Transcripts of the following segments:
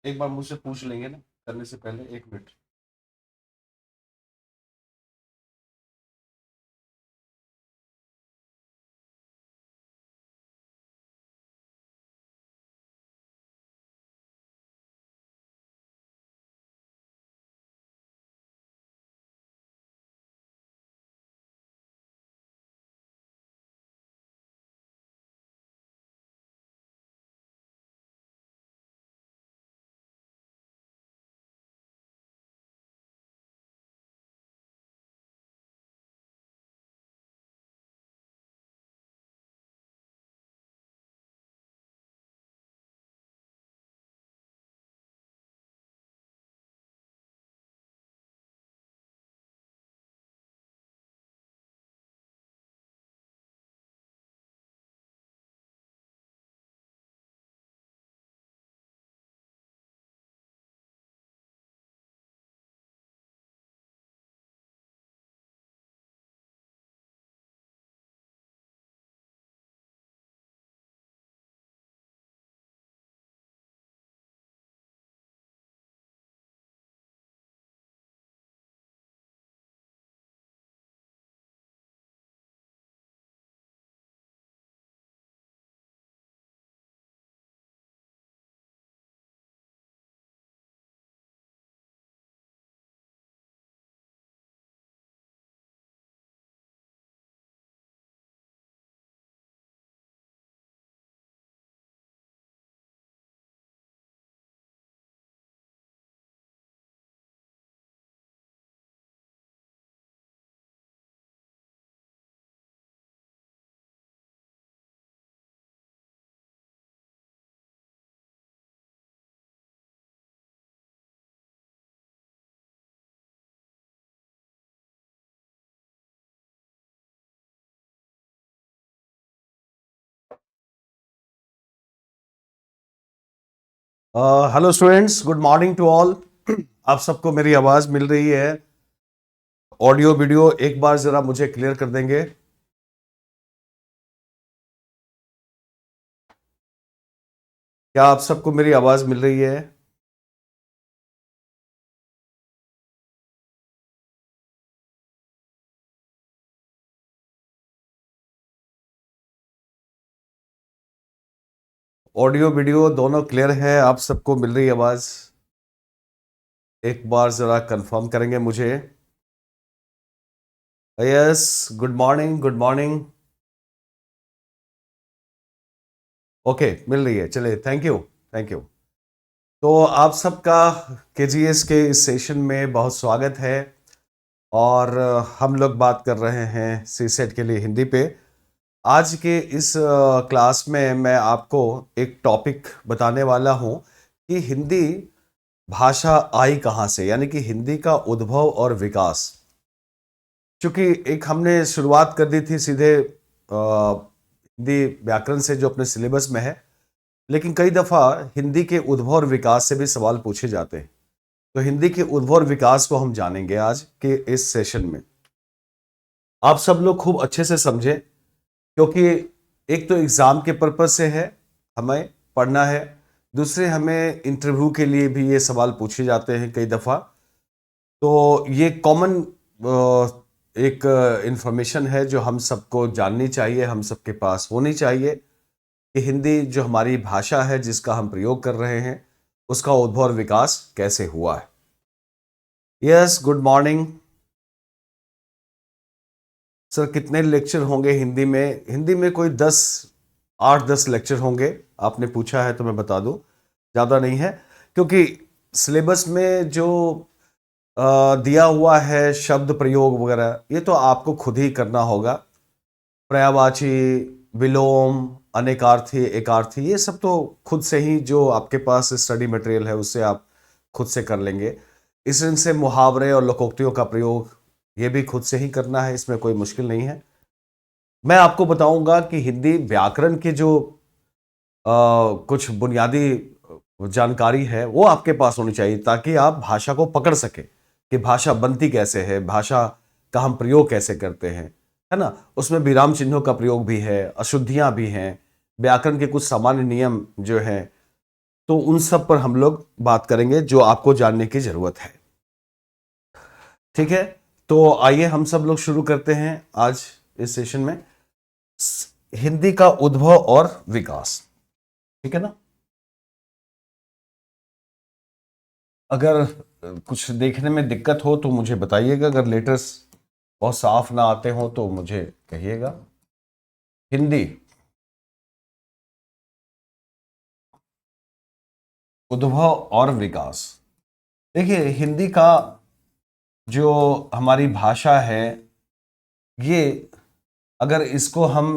एक बार मुझसे पूछ लेंगे ना करने से पहले, 1 minute. Hello students, good morning to all. आप सबको मेरी आवाज मिल रही है? ऑडियो वीडियो एक बार जरा मुझे क्लियर कर देंगे? क्या आप सबको मेरी आवाज मिल रही है? ऑडियो वीडियो दोनों क्लियर है? आप सबको मिल रही है आवाज? एक बार जरा कंफर्म करेंगे मुझे। Yes, good morning, good morning. Okay, मिल रही है, चलिए, थैंक यू, थैंक यू। तो आप सबका केजीएस के इस सेशन में बहुत स्वागत है। और हम लोग बात कर रहे हैं सीसेट के लिए हिंदी पे। आज के इस क्लास में मैं आपको एक टॉपिक बताने वाला हूं कि हिंदी भाषा आई कहाँ से, यानी कि हिंदी का उद्भव और विकास। क्योंकि एक हमने शुरुआत कर दी थी सीधे हिंदी व्याकरण से जो अपने सिलेबस में है, लेकिन कई दफ़ा हिंदी के उद्भव और विकास से भी सवाल पूछे जाते हैं। तो हिंदी के उद्भव और विकास को हम जानेंगे आज के इस सेशन में। आप सब लोग खूब अच्छे से समझे, क्योंकि एक तो एग्ज़ाम के पर्पज़ से है, हमें पढ़ना है। दूसरे, हमें इंटरव्यू के लिए भी ये सवाल पूछे जाते हैं कई दफ़ा। तो ये कॉमन एक इंफॉर्मेशन है जो हम सबको जाननी चाहिए, हम सबके पास होनी चाहिए कि हिंदी जो हमारी भाषा है जिसका हम प्रयोग कर रहे हैं, उसका उद्भव और विकास कैसे हुआ है। Yes, good morning sir. कितने लेक्चर होंगे हिंदी में? हिंदी में कोई 8-10 लेक्चर होंगे। आपने पूछा है तो मैं बता दूं, ज़्यादा नहीं है। क्योंकि सिलेबस में जो दिया हुआ है शब्द प्रयोग वगैरह, ये तो आपको खुद ही करना होगा। पर्यायवाची, विलोम, अनेकार्थी, एकार्थी, ये सब तो खुद से ही जो आपके पास स्टडी मटेरियल है उससे आप खुद से कर लेंगे। इस ढंग से मुहावरे और लोकोक्तियों का प्रयोग ये भी खुद से ही करना है, इसमें कोई मुश्किल नहीं है। मैं आपको बताऊंगा कि हिंदी व्याकरण के जो कुछ बुनियादी जानकारी है वो आपके पास होनी चाहिए, ताकि आप भाषा को पकड़ सके कि भाषा बनती कैसे है, भाषा का हम प्रयोग कैसे करते हैं, है ना। उसमें विराम चिन्हों का प्रयोग भी है, अशुद्धियां भी हैं, व्याकरण के कुछ सामान्य नियम जो हैं तो उन सब पर हम लोग बात करेंगे जो आपको जानने की जरूरत है। ठीक है, तो आइए हम सब लोग शुरू करते हैं आज इस सेशन में हिंदी का उद्भव और विकास। ठीक है ना। अगर कुछ देखने में दिक्कत हो तो मुझे बताइएगा, अगर लेटर्स बहुत साफ ना आते हो तो मुझे कहिएगा। हिंदी उद्भव और विकास। देखिए, हिंदी का जो हमारी भाषा है, ये अगर इसको हम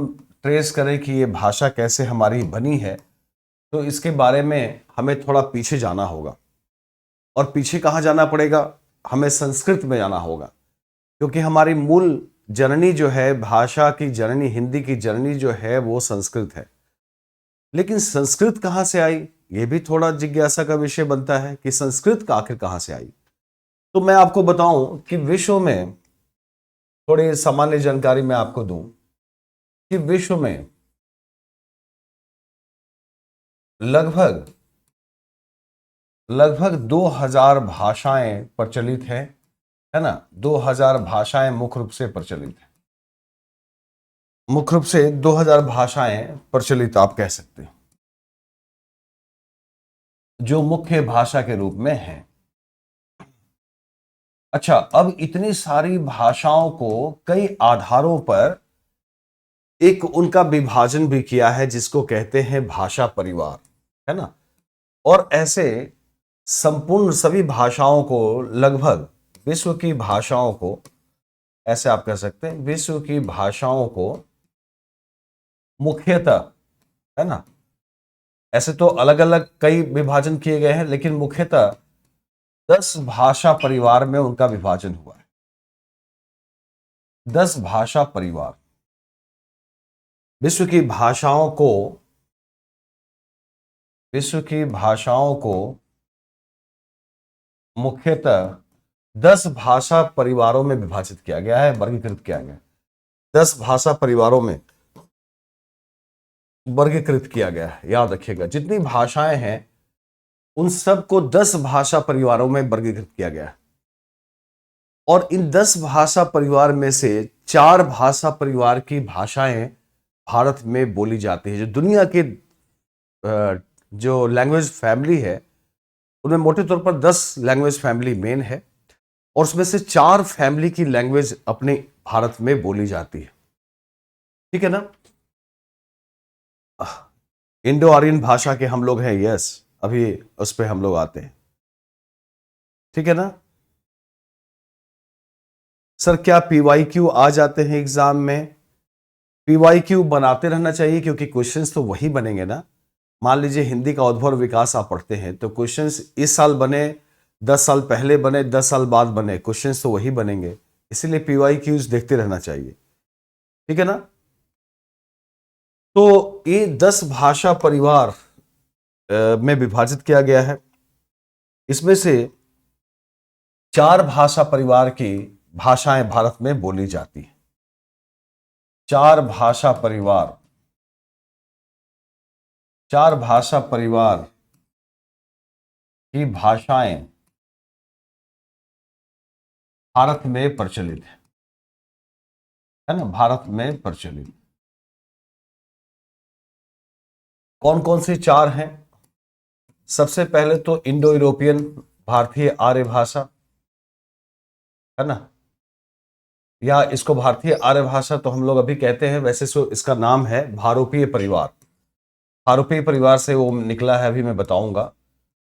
ट्रेस करें कि ये भाषा कैसे हमारी बनी है, तो इसके बारे में हमें थोड़ा पीछे जाना होगा। और पीछे कहाँ जाना पड़ेगा? हमें संस्कृत में जाना होगा, क्योंकि हमारी मूल जननी जो है, भाषा की जननी, हिंदी की जननी जो है वो संस्कृत है। लेकिन संस्कृत कहाँ से आई, ये भी थोड़ा जिज्ञासा का विषय बनता है कि संस्कृत का आखिर कहाँ से आई। तो मैं आपको बताऊं कि विश्व में, थोड़ी सामान्य जानकारी मैं आपको दूं कि विश्व में लगभग 2000 भाषाएं प्रचलित हैं, है ना। 2000 भाषाएं मुख्य रूप से प्रचलित हैं, मुख्य रूप से 2000 भाषाएं प्रचलित आप कह सकते हैं, जो मुख्य भाषा के रूप में हैं। अच्छा, अब इतनी सारी भाषाओं को कई आधारों पर एक उनका विभाजन भी किया है, जिसको कहते हैं भाषा परिवार, है ना। और ऐसे संपूर्ण सभी भाषाओं को, लगभग विश्व की भाषाओं को, ऐसे आप कह सकते हैं, विश्व की भाषाओं को मुख्यतः, है ना, ऐसे तो अलग अलग कई विभाजन किए गए हैं, लेकिन मुख्यतः 10 भाषा परिवार में उनका विभाजन हुआ है। 10 भाषा परिवार विश्व की भाषाओं को, विश्व की भाषाओं को मुख्यतः 10 भाषा परिवारों में विभाजित किया गया है, वर्गीकृत किया गया है। 10 भाषा परिवारों में वर्गीकृत किया गया है। याद रखिएगा, जितनी भाषाएं हैं उन सबको 10 भाषा परिवारों में वर्गीकृत किया गया है। और इन 10 भाषा परिवार में से 4 भाषा परिवार की भाषाएं भारत में बोली जाती है। जो दुनिया के जो लैंग्वेज फैमिली है, उनमें मोटे तौर पर 10 लैंग्वेज फैमिली मेन है, और उसमें से 4 फैमिली की लैंग्वेज अपने भारत में बोली जाती है। ठीक है ना। इंडो आर्यन भाषा के हम लोग हैं, यस, अभी उस पर हम लोग आते हैं। ठीक है ना। सर, क्या पीवाईक्यू आ जाते हैं एग्जाम में? पीवाईक्यू बनाते रहना चाहिए, क्योंकि क्वेश्चंस तो वही बनेंगे ना। मान लीजिए हिंदी का उद्भव और विकास आप पढ़ते हैं, तो क्वेश्चंस इस साल बने, 10 साल पहले बने, 10 साल बाद बने, क्वेश्चंस तो वही बनेंगे। इसीलिए पीवाईक्यूज देखते रहना चाहिए। ठीक है ना। तो ये 10 भाषा परिवार में विभाजित किया गया है। इसमें से 4 भाषा परिवार की भाषाएं भारत में बोली जाती हैं। 4 भाषा परिवार, 4 भाषा परिवार की भाषाएं भारत में प्रचलित है ना, भारत में प्रचलित। कौन कौन सी 4 हैं? सबसे पहले तो इंडो यूरोपियन भारतीय आर्य भाषा, है ना, या इसको भारतीय आर्य भाषा तो हम लोग अभी कहते हैं, वैसे तो इसका नाम है भारोपीय परिवार। भारोपीय परिवार से वो निकला है, अभी मैं बताऊंगा।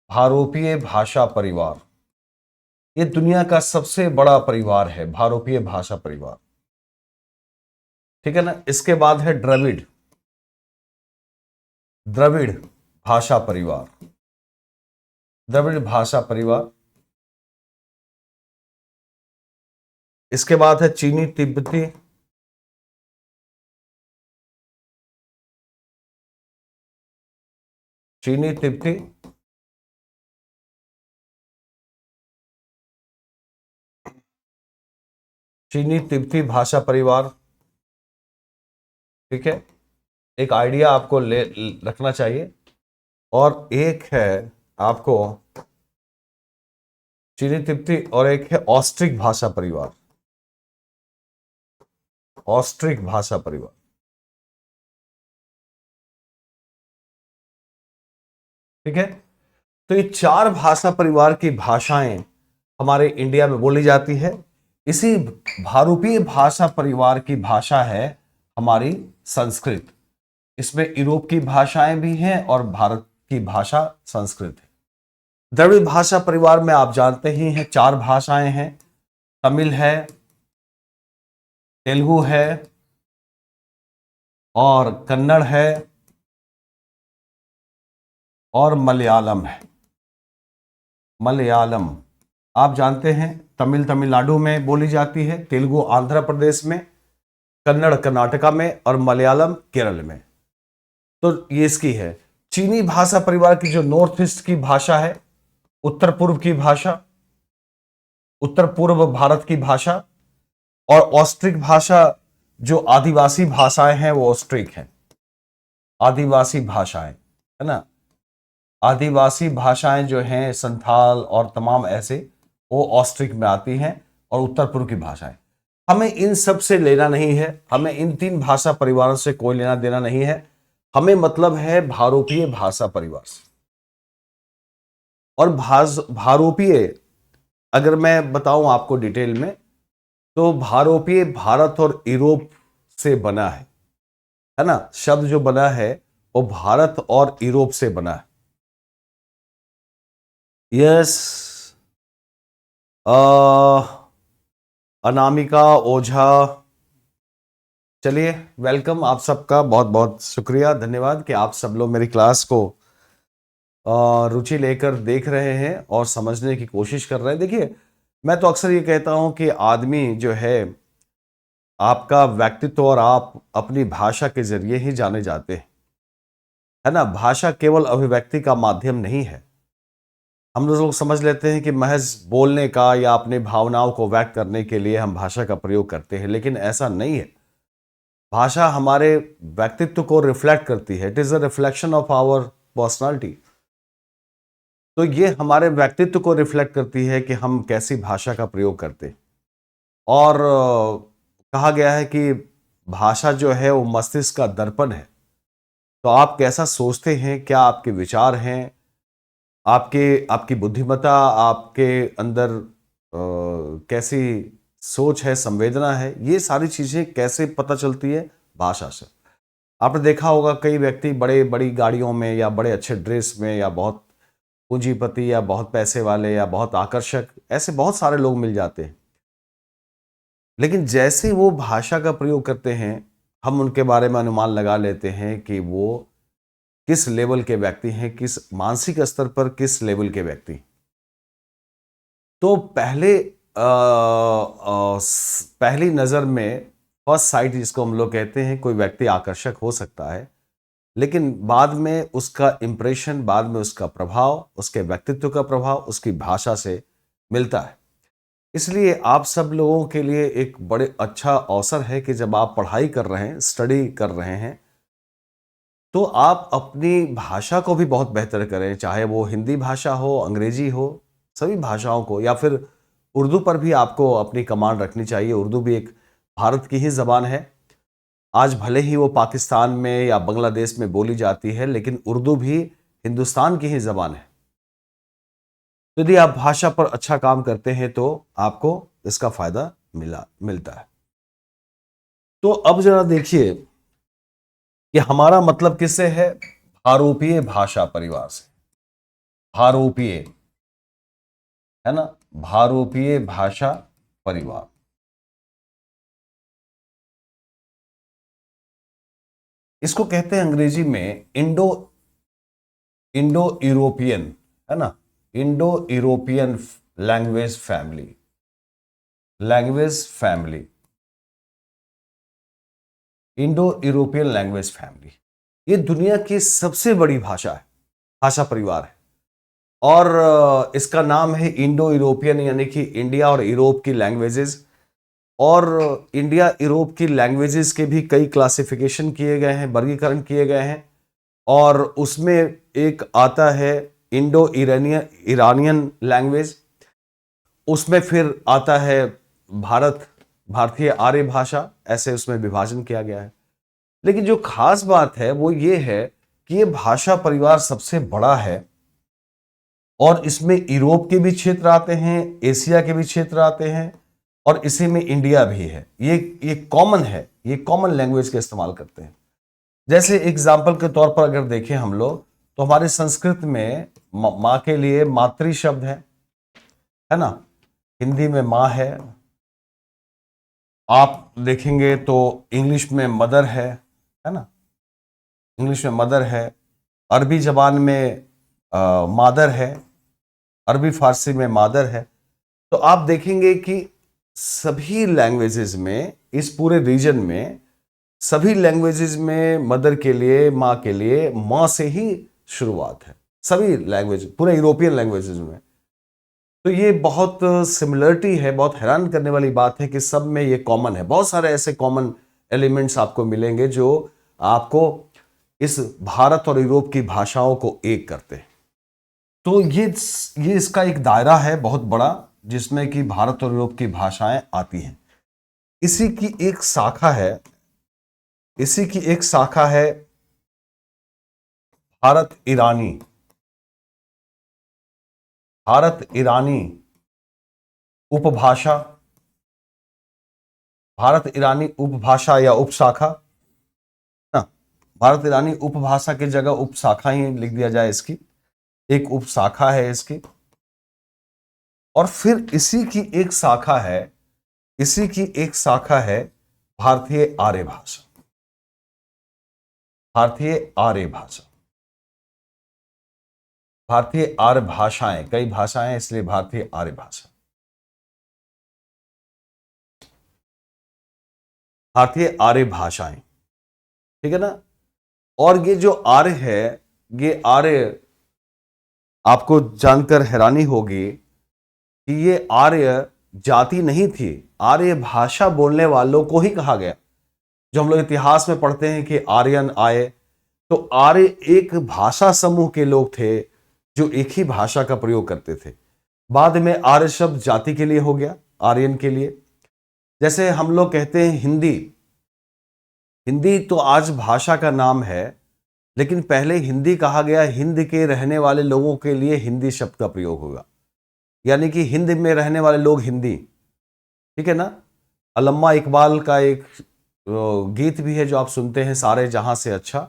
भारोपीय भाषा परिवार, ये दुनिया का सबसे बड़ा परिवार है, भारोपीय भाषा परिवार। ठीक है ना। इसके बाद है द्रविड़, द्रविड़ भाषा परिवार, द्रविड़ भाषा परिवार। इसके बाद है चीनी तिब्बती, चीनी तिब्बती। चीनी तिब्बती भाषा परिवार। ठीक है, एक आइडिया आपको ले रखना चाहिए और एक है आपको चीनी तिब्बती, और एक है ऑस्ट्रिक भाषा परिवार। ऑस्ट्रिक भाषा परिवार, ठीक है। तो ये चार भाषा परिवार की भाषाएं हमारे इंडिया में बोली जाती है। इसी भारूपीय भाषा परिवार की भाषा है हमारी संस्कृत। इसमें यूरोप की भाषाएं भी हैं और भारत की भाषा संस्कृत है। द्रविड़ भाषा परिवार में आप जानते ही हैं चार भाषाएं हैं, तमिल है, तेलुगु है और कन्नड़ है और मलयालम है। मलयालम आप जानते हैं, तमिल तमिलनाडु में बोली जाती है, तेलुगु आंध्र प्रदेश में, कन्नड़ कर्नाटका में और मलयालम केरल में। तो ये इसकी है। चीनी भाषा परिवार की जो नॉर्थ ईस्ट की भाषा है, उत्तर पूर्व की भाषा, उत्तर पूर्व भारत की भाषा, और ऑस्ट्रिक भाषा जो आदिवासी भाषाएं हैं वो ऑस्ट्रिक है। आदिवासी भाषाएं है ना, आदिवासी भाषाएं जो हैं संथाल और तमाम ऐसे, वो ऑस्ट्रिक में आती हैं। और उत्तर पूर्व की भाषाएं, हमें इन सब से लेना नहीं है, हमें इन तीन भाषा परिवारों से कोई लेना देना नहीं है। हमें मतलब है भारोपीय भाषा परिवार से। और भारोपीय अगर मैं बताऊं आपको डिटेल में, तो भारोपीय भारत और यूरोप से बना है ना। शब्द जो बना है वो भारत और यूरोप से बना है। यस, अनामिका ओझा, चलिए वेलकम आप सबका, बहुत बहुत शुक्रिया, धन्यवाद कि आप सब लोग मेरी क्लास को रुचि लेकर देख रहे हैं और समझने की कोशिश कर रहे हैं। देखिए, मैं तो अक्सर ये कहता हूं कि आदमी जो है, आपका व्यक्तित्व और आप अपनी भाषा के जरिए ही जाने जाते हैं, है ना। भाषा केवल अभिव्यक्ति का माध्यम नहीं है। हम लोग समझ लेते हैं कि महज बोलने का या अपनी भावनाओं को व्यक्त करने के लिए हम भाषा का प्रयोग करते हैं, लेकिन ऐसा नहीं है। भाषा हमारे व्यक्तित्व को रिफ्लेक्ट करती है। It is a reflection of our personality. तो ये हमारे व्यक्तित्व को रिफ्लेक्ट करती है कि हम कैसी भाषा का प्रयोग करते। और कहा गया है कि भाषा जो है वो मस्तिष्क का दर्पण है। तो आप कैसा सोचते हैं, क्या आपके विचार हैं, आपकी बुद्धिमत्ता, आपके अंदर कैसी सोच है, संवेदना है, ये सारी चीजें कैसे पता चलती है? भाषा से। आपने देखा होगा कई व्यक्ति बड़े बड़ी गाड़ियों में या बड़े अच्छे ड्रेस में या बहुत पूंजीपति या बहुत पैसे वाले या बहुत आकर्षक, ऐसे बहुत सारे लोग मिल जाते हैं, लेकिन जैसे वो भाषा का प्रयोग करते हैं, हम उनके बारे में अनुमान लगा लेते हैं कि वो किस लेवल के व्यक्ति हैं, किस मानसिक स्तर पर किस लेवल के व्यक्ति। तो पहली नजर में, फर्स्ट साइट जिसको हम लोग कहते हैं, कोई व्यक्ति आकर्षक हो सकता है, लेकिन बाद में उसका इंप्रेशन, बाद में उसका प्रभाव, उसके व्यक्तित्व का प्रभाव उसकी भाषा से मिलता है। इसलिए आप सब लोगों के लिए एक बड़े अच्छा अवसर है कि जब आप पढ़ाई कर रहे हैं, स्टडी कर रहे हैं, तो आप अपनी भाषा को भी बहुत बेहतर करें। चाहे वो हिंदी भाषा हो, अंग्रेजी हो, सभी भाषाओं को, या फिर उर्दू पर भी आपको अपनी कमांड रखनी चाहिए। उर्दू भी एक भारत की ही जबान है। आज भले ही वो पाकिस्तान में या बांग्लादेश में बोली जाती है, लेकिन उर्दू भी हिंदुस्तान की ही जबान है। यदि आप भाषा पर अच्छा काम करते हैं तो आपको इसका फायदा मिलता है। तो अब जरा देखिए कि हमारा मतलब किससे है? भारोपीय भाषा परिवार से। भारोपीय, है ना, भारोपीय भाषा परिवार। इसको कहते हैं अंग्रेजी में इंडो यूरोपियन, है ना, Indo European language family. Language family, Indo European language family, ये दुनिया की सबसे बड़ी भाषा है, भाषा परिवार है। और इसका नाम है इंडो यूरोपियन, यानी कि इंडिया और यूरोप की लैंग्वेजेस। और इंडिया यूरोप की लैंग्वेजेस के भी कई क्लासिफिकेशन किए गए हैं, वर्गीकरण किए गए हैं। और उसमें एक आता है इंडो ईरानियन लैंग्वेज, उसमें फिर आता है भारतीय आर्य भाषा, ऐसे उसमें विभाजन किया गया है। लेकिन जो खास बात है वो ये है कि ये भाषा परिवार सबसे बड़ा है और इसमें यूरोप के भी क्षेत्र आते हैं, एशिया के भी क्षेत्र आते हैं और इसी में इंडिया भी है। ये कॉमन है, ये कॉमन लैंग्वेज का इस्तेमाल करते हैं। जैसे एग्जाम्पल के तौर पर अगर देखें हम लोग, तो हमारे संस्कृत में माँ के लिए मातृ शब्द है ना, हिंदी में माँ है। आप देखेंगे तो इंग्लिश में मदर है ना, इंग्लिश में मदर है। अरबी जबान में मादर है, अरबी फारसी में मादर है। तो आप देखेंगे कि सभी लैंग्वेजेस में, इस पूरे रीजन में सभी लैंग्वेजेस में मदर के लिए, माँ के लिए माँ से ही शुरुआत है, सभी लैंग्वेज, पूरे यूरोपियन लैंग्वेजेस में। तो ये बहुत सिमिलरिटी है, बहुत हैरान करने वाली बात है कि सब में ये कॉमन है। बहुत सारे ऐसे कॉमन एलिमेंट्स आपको मिलेंगे जो आपको इस भारत और यूरोप की भाषाओं को एक करते हैं। तो ये इसका एक दायरा है बहुत बड़ा, जिसमें कि भारत और यूरोप की भाषाएं आती हैं। इसी की एक शाखा है, इसी की एक शाखा है भारत ईरानी, भारत ईरानी उपभाषा, भारत ईरानी उपभाषा या उपशाखा ना, भारत ईरानी उपभाषा की जगह उपशाखा ही लिख दिया जाए, इसकी एक उपशाखा है इसकी। और फिर इसी की एक शाखा है, इसी की एक शाखा है भारतीय आर्य भाषा, भारतीय आर्य भाषा, भारतीय आर्य भाषाएं, कई भाषाएं इसलिए भारतीय आर्य भाषा, भारतीय आर्य भाषाएं, ठीक है ना। और ये जो आर्य है, ये आर्य आपको जानकर हैरानी होगी कि ये आर्य जाति नहीं थी, आर्य भाषा बोलने वालों को ही कहा गया। जो हम लोग इतिहास में पढ़ते हैं कि आर्यन आए, तो आर्य एक भाषा समूह के लोग थे जो एक ही भाषा का प्रयोग करते थे। बाद में आर्य शब्द जाति के लिए हो गया, आर्यन के लिए। जैसे हम लोग कहते हैं हिंदी, हिंदी तो आज भाषा का नाम है, लेकिन पहले हिंदी कहा गया हिंद के रहने वाले लोगों के लिए हिंदी शब्द का प्रयोग होगा, यानी कि हिंद में रहने वाले लोग हिंदी, ठीक है ना। अल्लामा इकबाल का एक गीत भी है जो आप सुनते हैं, सारे जहां से अच्छा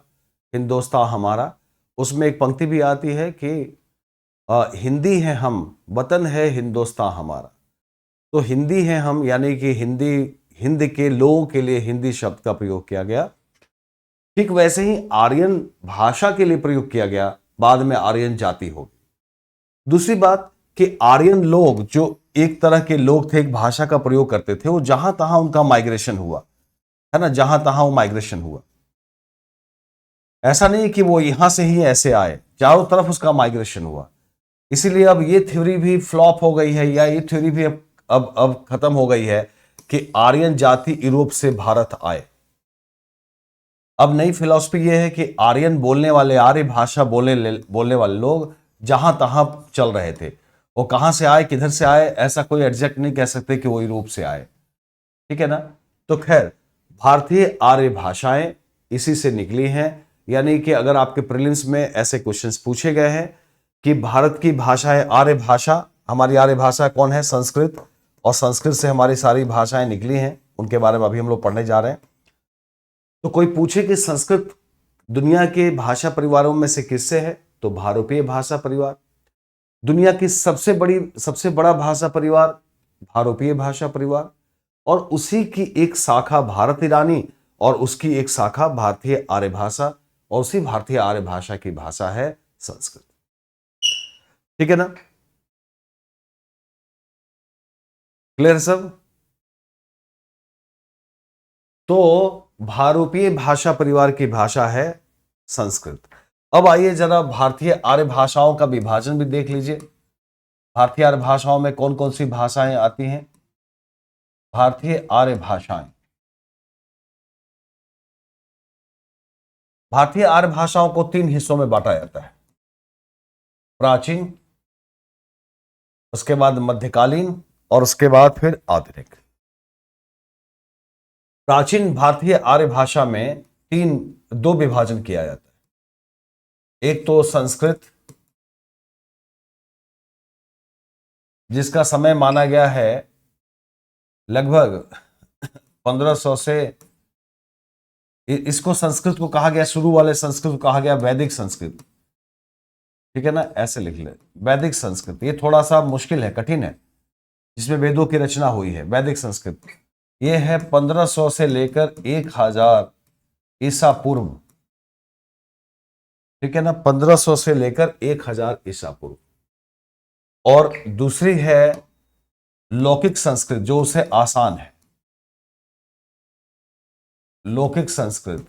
हिंदोस्तां हमारा। उसमें एक पंक्ति भी आती है कि हिंदी है हम, वतन है हिंदोस्तां हमारा। तो हिंदी है हम, यानी कि हिंदी, हिंद के लोगों के लिए हिंदी शब्द का प्रयोग किया गया। ठीक वैसे ही आर्यन भाषा के लिए प्रयोग किया गया, बाद में आर्यन जाति हो गई। दूसरी बात कि आर्यन लोग जो एक तरह के लोग थे, एक भाषा का प्रयोग करते थे, वो जहां तहां उनका माइग्रेशन हुआ, है ना, जहां तहां वो माइग्रेशन हुआ। ऐसा नहीं कि वो यहां से ही ऐसे आए, चारों तरफ उसका माइग्रेशन हुआ। इसीलिए अब ये थ्योरी भी फ्लॉप हो गई है, या ये थ्योरी भी अब खत्म हो गई है कि आर्यन जाति यूरोप से भारत आए। अब नई फिलॉसफी ये है कि आर्यन बोलने वाले, आर्य भाषा बोलने वाले लोग जहां तहां चल रहे थे। वो कहां से आए, किधर से आए, ऐसा कोई एग्जैक्ट नहीं कह सकते कि वो यूरोप से आए, ठीक है ना। तो खैर, भारतीय आर्य भाषाएं इसी से निकली हैं। यानी कि अगर आपके प्रीलिम्स में ऐसे क्वेश्चंस पूछे गए हैं कि भारत की भाषा है आर्य भाषा, हमारी आर्य भाषा कौन है, संस्कृत, और संस्कृत से हमारी सारी भाषाएं निकली हैं, उनके बारे में अभी हम लोग पढ़ने जा रहे हैं। तो कोई पूछे कि संस्कृत दुनिया के भाषा परिवारों में से किससे है, तो भारोपीय भाषा परिवार। दुनिया की सबसे बड़ा भाषा परिवार भारोपीय भाषा परिवार, और उसी की एक शाखा भारत ईरानी, और उसकी एक शाखा भारतीय आर्य भाषा, और उसी भारतीय आर्य भाषा की भाषा है संस्कृत, ठीक है ना। क्लियर सब। तो भारोपीय भाषा परिवार की भाषा है संस्कृत। अब आइए जरा भारतीय आर्य भाषाओं का विभाजन भी देख लीजिए। भारतीय आर्य भाषाओं में कौन कौन सी भाषाएं आती हैं। भारतीय आर्य भाषाएं, भारतीय आर्य भाषाओं को तीन हिस्सों में बांटा जाता है। प्राचीन, उसके बाद मध्यकालीन और उसके बाद फिर आधुनिक। प्राचीन भारतीय आर्य भाषा में दो विभाजन किया जाता है। एक तो संस्कृत, जिसका समय माना गया है लगभग 1500 से, इसको संस्कृत को कहा गया, शुरू वाले संस्कृत को कहा गया वैदिक संस्कृत। ठीक है ना, ऐसे लिख ले, वैदिक संस्कृत। ये थोड़ा सा मुश्किल है, कठिन है, जिसमें वेदों की रचना हुई है। वैदिक संस्कृत ये है 1500 से लेकर 1000 ईसा पूर्व। ठीक है ना, 1500 से लेकर 1000 ईसा पूर्व। और दूसरी है लौकिक संस्कृत, जो उसे आसान है। लौकिक संस्कृत,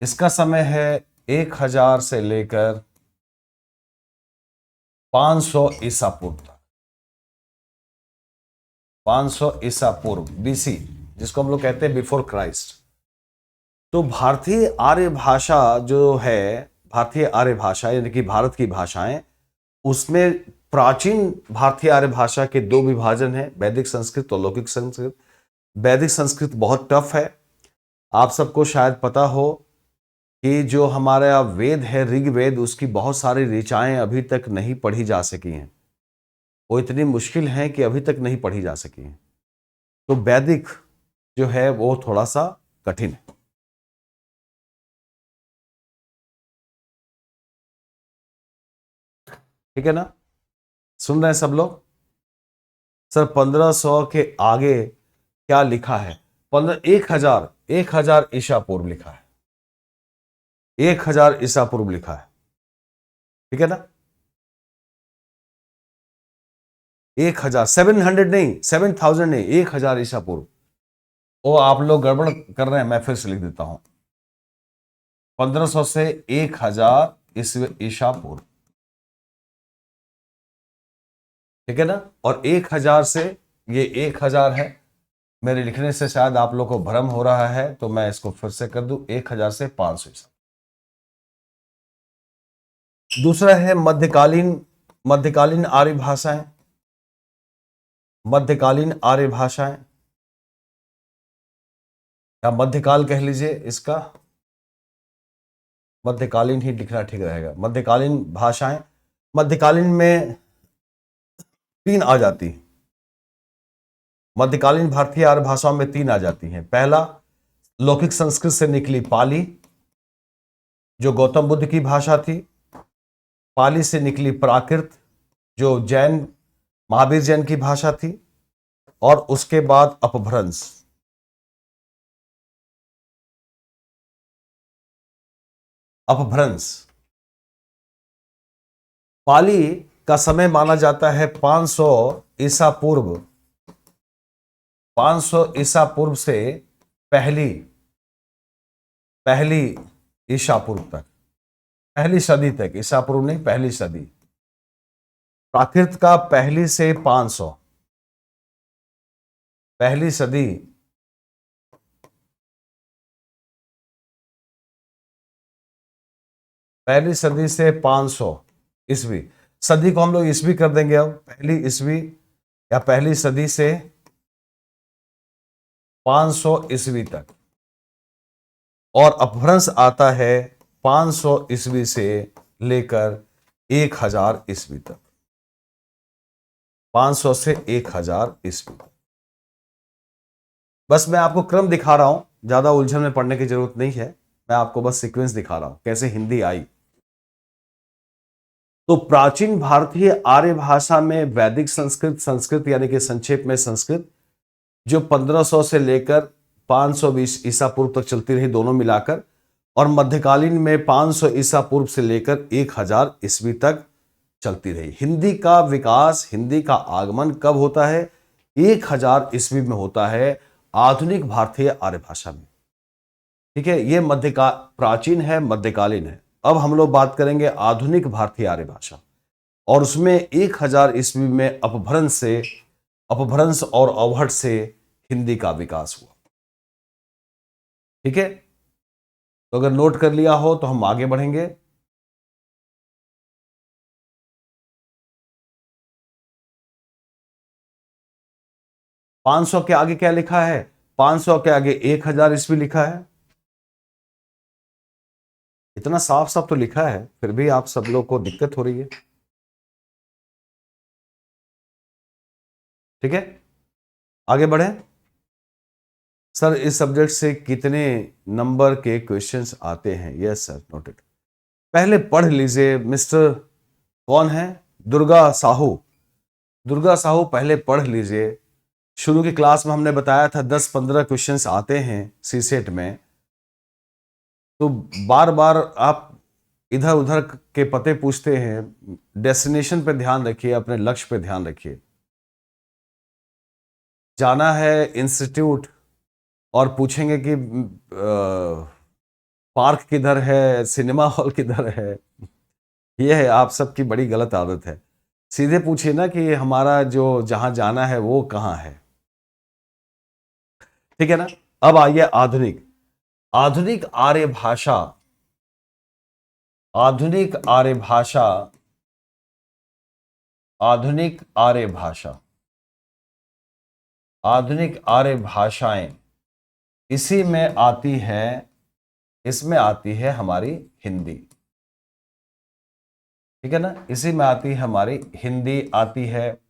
इसका समय है 1000 से लेकर 500 ईसा पूर्व तक। 500 ईसा पूर्व, बीसी, जिसको हम लोग कहते हैं बिफोर क्राइस्ट। तो भारतीय आर्य भाषा जो है, भारतीय आर्य भाषा यानी कि भारत की भाषाएं, उसमें प्राचीन भारतीय आर्य भाषा के दो विभाजन हैं, वैदिक संस्कृत और लौकिक संस्कृत। वैदिक संस्कृत बहुत टफ है। आप सबको शायद पता हो कि जो हमारा वेद है, ऋग्वेद, उसकी बहुत सारी ऋचाएं अभी तक नहीं पढ़ी जा सकी हैं। वो इतनी मुश्किल है कि अभी तक नहीं पढ़ी जा सकी हैं। तो वैदिक जो है वो थोड़ा सा कठिन है। ठीक है ना, सुन रहे हैं सब लोग? सर 1500 के आगे क्या लिखा है? 1000 ईसा पूर्व लिखा है। 1000 ईसा पूर्व लिखा है। ठीक है ना, 1000, 700 नहीं, 7000 नहीं, 1000 ईसा पूर्व। वो आप लोग गड़बड़ कर रहे हैं, मैं फिर से लिख देता हूं। 1500 से 1000 ईसा पूर्व। ठीक है ना, और 1000 से, ये 1000 है, मेरे लिखने से शायद आप लोग को भ्रम हो रहा है, तो मैं इसको फिर से कर दूं, 1000 से 500 ईसा। दूसरा है मध्यकालीन आर्य भाषाएं। मध्यकालीन आर्य भाषाएं या मध्यकाल कह लीजिए इसका, मध्यकालीन ही लिखना ठीक रहेगा। मध्यकालीन भाषाएं, मध्यकालीन में 3 आ जाती हैं। मध्यकालीन भारतीय आर्य भाषाओं में 3 आ जाती हैं। पहला, लौकिक संस्कृत से निकली पाली, जो गौतम बुद्ध की भाषा थी। पाली से निकली प्राकृत, जो जैन, महावीर जैन की भाषा थी। और उसके बाद अपभ्रंश। अपभ्रंश, पाली का समय माना जाता है 500 ईसा पूर्व। 500 ईसा पूर्व से पहली ईसा पूर्व तक, पहली सदी तक, ईसा पूर्व नहीं, पहली सदी। प्राकृत का पहली से 500, पहली सदी। पहली सदी से 500 ईस्वी, सदी को हम लोग ईस्वी कर देंगे। अब पहली ईस्वी या पहली सदी से 500 ईस्वी तक। और अपभ्रंश आता है 500 ईस्वी से लेकर 1000 ईस्वी तक। 500 से 1000 ईस्वी तक। बस मैं आपको क्रम दिखा रहा हूं, ज्यादा उलझन में पढ़ने की जरूरत नहीं है। मैं आपको बस सीक्वेंस दिखा रहा हूं कैसे हिंदी आई। तो प्राचीन भारतीय आर्य भाषा में वैदिक संस्कृत यानी कि संक्षेप में संस्कृत, जो 1500 से लेकर 520 ईसा पूर्व तक चलती रही, दोनों मिलाकर। और मध्यकालीन में 500 ईसा पूर्व से लेकर 1000 ईस्वी तक चलती रही। हिंदी का विकास, हिंदी का आगमन कब होता है? 1000 ईस्वी में होता है, आधुनिक भारतीय आर्य भाषा में। ठीक है, ये प्राचीन है, मध्यकालीन है। अब हम लोग बात करेंगे आधुनिक भारतीय आर्य भाषा, और उसमें 1000 ईस्वी में अपभ्रंश और अवहट से हिंदी का विकास हुआ। ठीक है, तो अगर नोट कर लिया हो तो हम आगे बढ़ेंगे। 500 के आगे क्या लिखा है? 500 के आगे 1000 ईस्वी लिखा है। इतना साफ साफ तो लिखा है, फिर भी आप सब लोग को दिक्कत हो रही है। ठीक है, आगे बढ़े। सर इस सब्जेक्ट से कितने नंबर के क्वेश्चंस आते हैं? Yes sir, noted. पहले पढ़ लीजिए मिस्टर, कौन है? दुर्गा साहू। दुर्गा साहू पहले पढ़ लीजिए। शुरू की क्लास में हमने बताया था 10-15 क्वेश्चंस आते हैं सीसेट में, तो बार बार आप इधर उधर के पते पूछते हैं। डेस्टिनेशन पे ध्यान रखिए, अपने लक्ष्य पे ध्यान रखिए। जाना है इंस्टीट्यूट और पूछेंगे कि पार्क किधर है, सिनेमा हॉल किधर है। यह है आप सबकी बड़ी गलत आदत है। सीधे पूछिए ना कि हमारा जो जहां जाना है वो कहाँ है। ठीक है ना। अब आइए आधुनिक। आधुनिक आर्य भाषा। आधुनिक आर्य भाषा। आधुनिक आर्य भाषा। आधुनिक आर्य भाषाएं इसी में आती है, इसमें आती है हमारी हिंदी। ठीक है ना, इसी में आती है हमारी हिंदी, आती है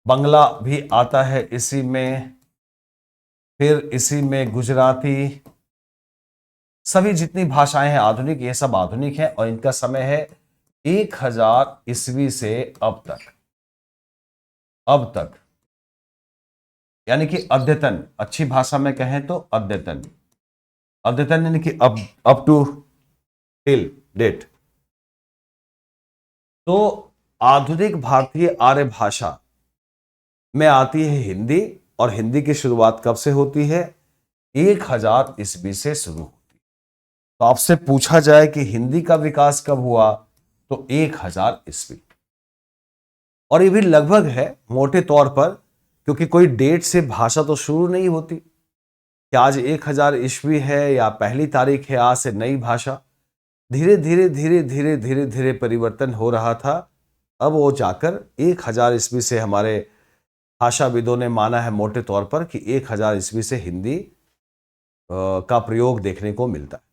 बंगला भी आता है इसी में, फिर इसी में गुजराती। सभी जितनी भाषाएं हैं आधुनिक, ये सब आधुनिक है और इनका समय है 1000 ईस्वी से अब तक। अब तक यानी कि अद्यतन, अच्छी भाषा में कहें तो अद्यतन। अद्यतन यानी कि अब टू टिल डेट। तो आधुनिक भारतीय आर्य भाषा में आती है हिंदी, और हिंदी की शुरुआत कब से होती है? 1000 ईस्वी से शुरू होती है। तो आपसे पूछा जाए कि हिंदी का विकास कब हुआ, तो 1000 ईस्वी। और ये भी लगभग है मोटे तौर पर, क्योंकि कोई डेट से भाषा तो शुरू नहीं होती कि आज 1000 ईस्वी है या पहली तारीख है आज से नई भाषा। धीरे धीरे धीरे धीरे धीरे धीरे परिवर्तन हो रहा था। अब वो जाकर 1000 ईस्वी से हमारे भाषाविदों ने माना है मोटे तौर पर कि 1000 ईस्वी से हिंदी का प्रयोग देखने को मिलता है।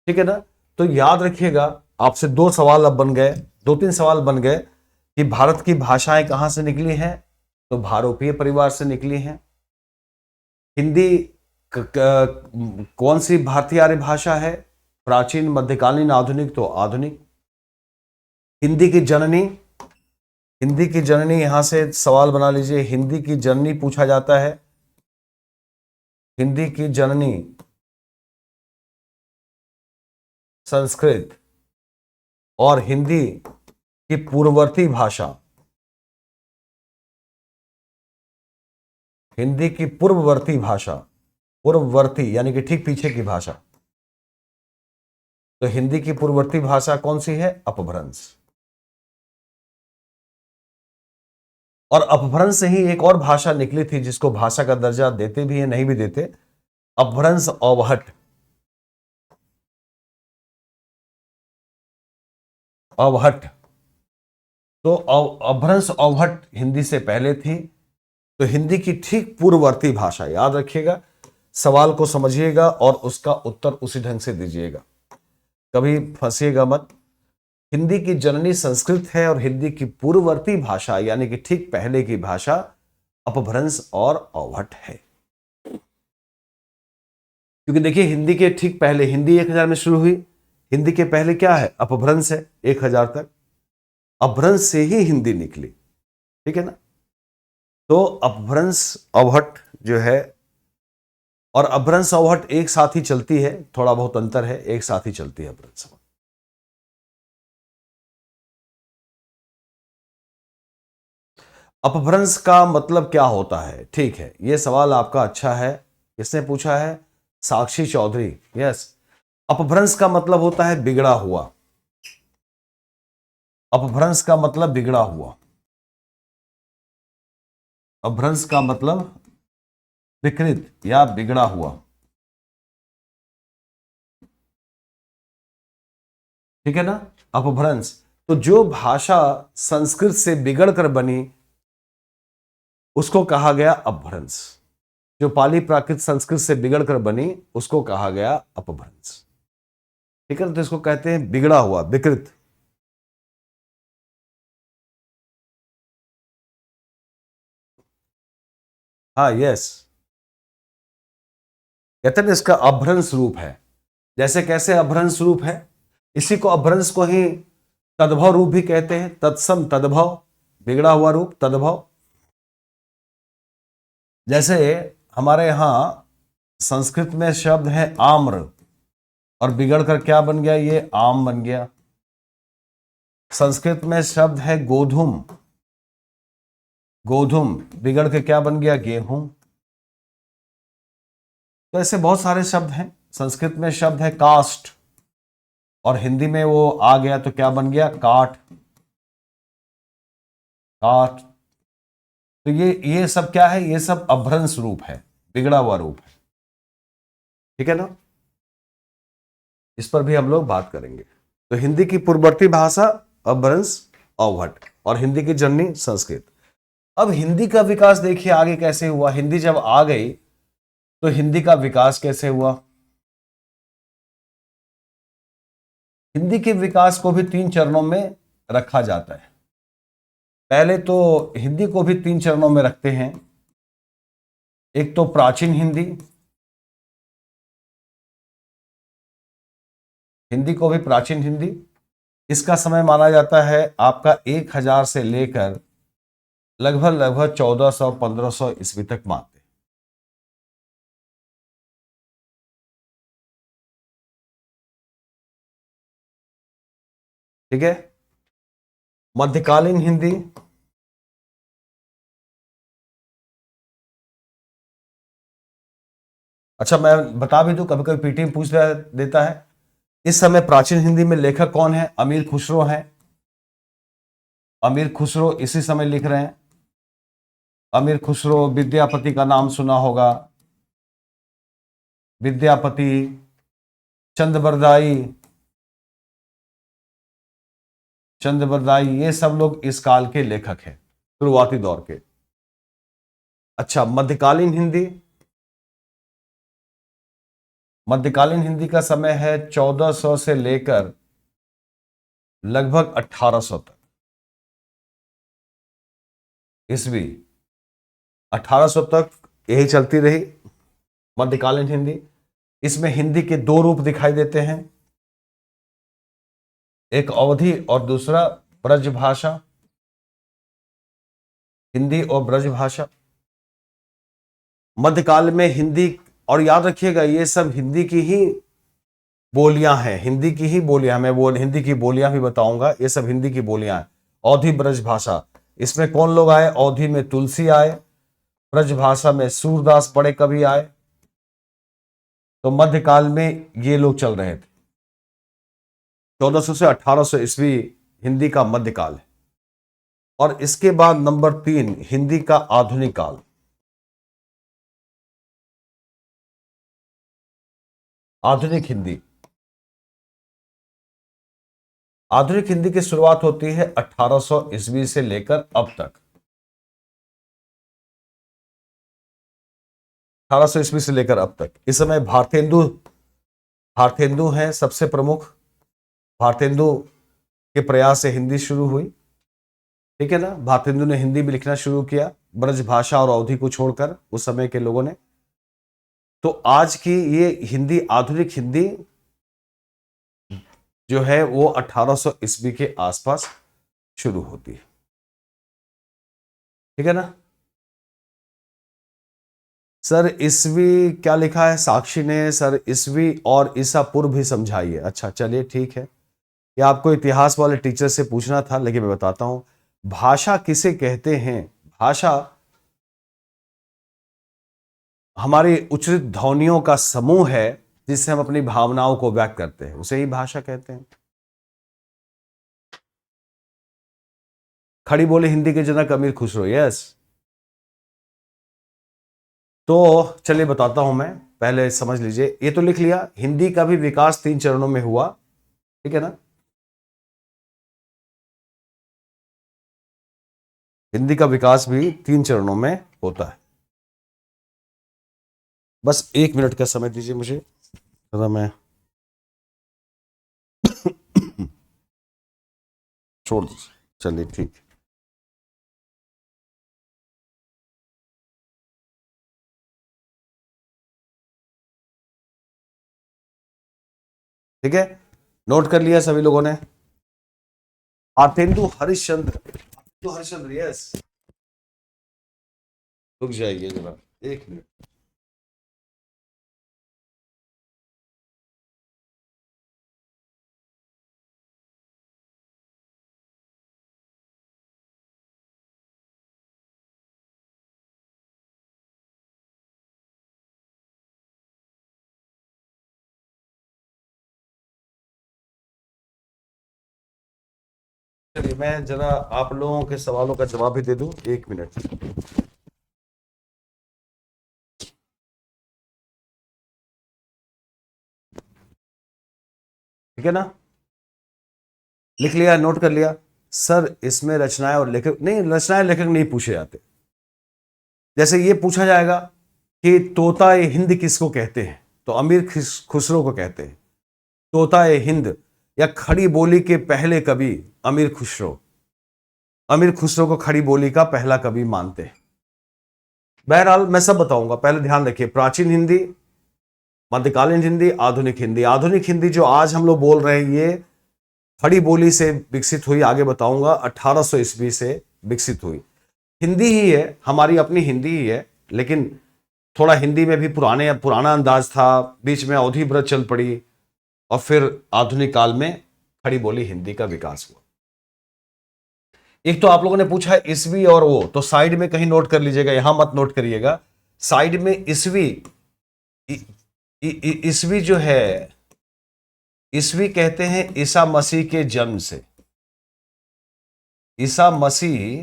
ठीक है ना। तो याद रखिएगा, आपसे 2 सवाल अब बन गए, 2-3 सवाल बन गए कि भारत की भाषाएं कहां से निकली हैं, तो भारोपीय परिवार से निकली हैं। हिंदी कौन सी भारतीय आर्य भाषा है? प्राचीन, मध्यकालीन, आधुनिक? तो आधुनिक। हिंदी की जननी, हिंदी की जननी, यहां से सवाल बना लीजिए, हिंदी की जननी पूछा जाता है। हिंदी की जननी संस्कृत, और हिंदी की पूर्ववर्ती भाषा, हिंदी की पूर्ववर्ती भाषा, पूर्ववर्ती यानी कि ठीक पीछे की भाषा। तो हिंदी की पूर्ववर्ती भाषा कौन सी है? अपभ्रंश। और अपभ्रंश से ही एक और भाषा निकली थी जिसको भाषा का दर्जा देते भी है, नहीं भी देते, अपभ्रंश अवहट। अवहट। तो अपभ्रंश अवहट हिंदी से पहले थी। तो हिंदी की ठीक पूर्ववर्ती भाषा, याद रखिएगा, सवाल को समझिएगा और उसका उत्तर उसी ढंग से दीजिएगा, कभी फंसिएगा मत। हिंदी की जननी संस्कृत है और हिंदी की पूर्ववर्ती भाषा यानी कि ठीक पहले की भाषा अपभ्रंश और अवहट है। क्योंकि देखिए हिंदी के ठीक पहले, हिंदी 1000 में शुरू हुई, हिंदी के पहले क्या है? अपभ्रंश है 1000 तक। अपभ्रंश से ही हिंदी निकली। ठीक है ना। तो अपभ्रंश अवहट जो है, और अपभ्रंश अवहट एक साथ ही चलती है, थोड़ा बहुत अंतर है, एक साथ ही चलती है अपभ्रंश। अपभ्रंश का मतलब क्या होता है? ठीक है, यह सवाल आपका अच्छा है। किसने पूछा है? साक्षी चौधरी। यस। अपभ्रंश का मतलब होता है बिगड़ा हुआ। अपभ्रंश का मतलब बिगड़ा हुआ। अपभ्रंश का मतलब विकृत या बिगड़ा हुआ। ठीक है ना। अपभ्रंश, तो जो भाषा संस्कृत से बिगड़ कर बनी उसको कहा गया अपभ्रंश। जो पाली प्राकृत संस्कृत से बिगड़कर बनी उसको कहा गया अपभ्रंश। ठीक है, तो इसको कहते हैं बिगड़ा हुआ, विकृत। हाँ, यस, कहते हैं ना इसका अभ्रंश रूप है। जैसे कैसे अभ्रंश रूप है, इसी को अभ्रंश को ही तद्भव रूप भी कहते हैं। तत्सम तद्भव, बिगड़ा हुआ रूप, तद्भव। जैसे हमारे यहां संस्कृत में शब्द है आम्र, और बिगड़कर क्या बन गया, ये आम बन गया। संस्कृत में शब्द है गोधूम, गोधूम बिगड़ के क्या बन गया, गेहूं। तो ऐसे बहुत सारे शब्द हैं। संस्कृत में शब्द है कास्ट, और हिंदी में वो आ गया तो क्या बन गया, काठ, काठ। तो ये सब क्या है, ये सब अभ्रंश रूप है, बिगड़ा हुआ रूप है। ठीक है ना, इस पर भी हम लोग बात करेंगे। तो हिंदी की पूर्ववर्ती भाषा अपभ्रंश, अवहट, और हिंदी की जननी संस्कृत। अब हिंदी का विकास देखिए आगे कैसे हुआ। हिंदी जब आ गई तो हिंदी का विकास कैसे हुआ। हिंदी के विकास को भी 3 चरणों में रखा जाता है। पहले तो हिंदी को भी 3 चरणों में रखते हैं। एक तो प्राचीन हिंदी, हिंदी को भी प्राचीन हिंदी। इसका समय माना जाता है आपका 1000 से लेकर लगभग 1400-1500 ईस्वी तक मानते हैं। ठीक है, मध्यकालीन हिंदी, अच्छा मैं बता भी दूं, कभी कभी पीटी में पूछ देता है। इस समय प्राचीन हिंदी में लेखक कौन है, अमीर खुसरो हैं। अमीर खुसरो इसी समय लिख रहे हैं। अमीर खुसरो, विद्यापति का नाम सुना होगा, विद्यापति, चंद्रबरदाई, चंद्रबरदाई, ये सब लोग इस काल के लेखक हैं, शुरुआती दौर के। अच्छा, मध्यकालीन हिंदी, मध्यकालीन हिंदी का समय है 1400 से लेकर लगभग 1800 तक ईस्वी। 1800 तक यही चलती रही मध्यकालीन हिंदी। इसमें हिंदी के 2 रूप दिखाई देते हैं, एक अवधी और दूसरा ब्रजभाषा, हिंदी और ब्रजभाषा। मध्यकाल में हिंदी, और याद रखिएगा ये सब हिंदी की ही बोलियां हैं, हिंदी की ही बोलियां, मैं वो हिंदी की बोलियां भी बताऊंगा, ये सब हिंदी की बोलियां हैं। अवधी ब्रजभाषा, इसमें कौन लोग आए, अवधी में तुलसी आए, ब्रजभाषा में सूरदास बड़े कवि आए। तो मध्यकाल में ये लोग चल रहे थे। 1400 से 1800 ईस्वी हिंदी का मध्यकाल है। और इसके बाद नंबर 3 हिंदी का आधुनिक काल। आधुनिक हिंदी, आधुनिक हिंदी की शुरुआत होती है 1800 ईस्वी से लेकर अब तक। 1800 ईस्वी से लेकर अब तक। इस समय भारतेंदु, भारतेंदु हैं सबसे प्रमुख। भारतेंदु के प्रयास से हिंदी शुरू हुई। ठीक है ना, भारतेंदु ने हिंदी में लिखना शुरू किया, ब्रजभाषा और अवधी को छोड़कर उस समय के लोगों ने। तो आज की ये हिंदी, आधुनिक हिंदी जो है वो 1800 ईस्वी के आसपास शुरू होती है। ठीक है ना। सर ईस्वी क्या लिखा है साक्षी ने, सर ईस्वी और ईसा पूर्व भी समझाइए। अच्छा चलिए ठीक है, ये आपको इतिहास वाले टीचर से पूछना था, लेकिन मैं बताता हूं। भाषा किसे कहते हैं, भाषा हमारी उच्चरित ध्वनियों का समूह है जिससे हम अपनी भावनाओं को व्यक्त करते हैं, उसे ही भाषा कहते हैं। खड़ी बोली हिंदी के जनक अमीर खुसरो, यस। तो चलिए बताता हूं मैं, पहले समझ लीजिए। ये तो लिख लिया, हिंदी का भी विकास 3 चरणों में हुआ। ठीक है ना। हिंदी का विकास भी 3 चरणों में होता है। बस 1 मिनट का समय दीजिए मुझे, जरा मैं छोड़ दीजिए। चलिए ठीक। ठीक है, नोट कर लिया सभी लोगों ने? आतेंदु हरिश्चंद्र, आतेंदु हरिश्चंद्र, यस। रुक जाइए जरा 1 मिनट। चलिए मैं जरा आप लोगों के सवालों का जवाब भी दे दूं, 1 मिनट। ठीक है ना? लिख लिया, नोट कर लिया? सर इसमें रचनाएं और लेखक नहीं, रचनाएं लेखक नहीं पूछे जाते। जैसे ये पूछा जाएगा कि तोता ए हिंद किसको कहते हैं, तो अमीर खुसरो को कहते हैं तोता ए हिंद, या खड़ी बोली के पहले कवि अमीर खुसरो। अमीर खुसरो को खड़ी बोली का पहला कवि मानते हैं। बहरहाल मैं सब बताऊंगा, पहले ध्यान रखिए। प्राचीन हिंदी, मध्यकालीन हिंदी, आधुनिक हिंदी। आधुनिक हिंदी जो आज हम लोग बोल रहे हैं ये खड़ी बोली से विकसित हुई, आगे बताऊंगा 1800 ईस्वी से विकसित हुई। हिंदी ही है, हमारी अपनी हिंदी ही है, लेकिन थोड़ा हिंदी में भी पुराना अंदाज था, बीच में अवधि व्रत चल पड़ी, और फिर आधुनिक काल में खड़ी बोली हिंदी का विकास हुआ। एक तो आप लोगों ने पूछा ईस्वी और वो, तो साइड में कहीं नोट कर लीजिएगा, यहां मत नोट करिएगा। साइड में ईस्वी, ईस्वी जो है, ईस्वी कहते हैं ईसा मसीह के जन्म से। ईसा मसीह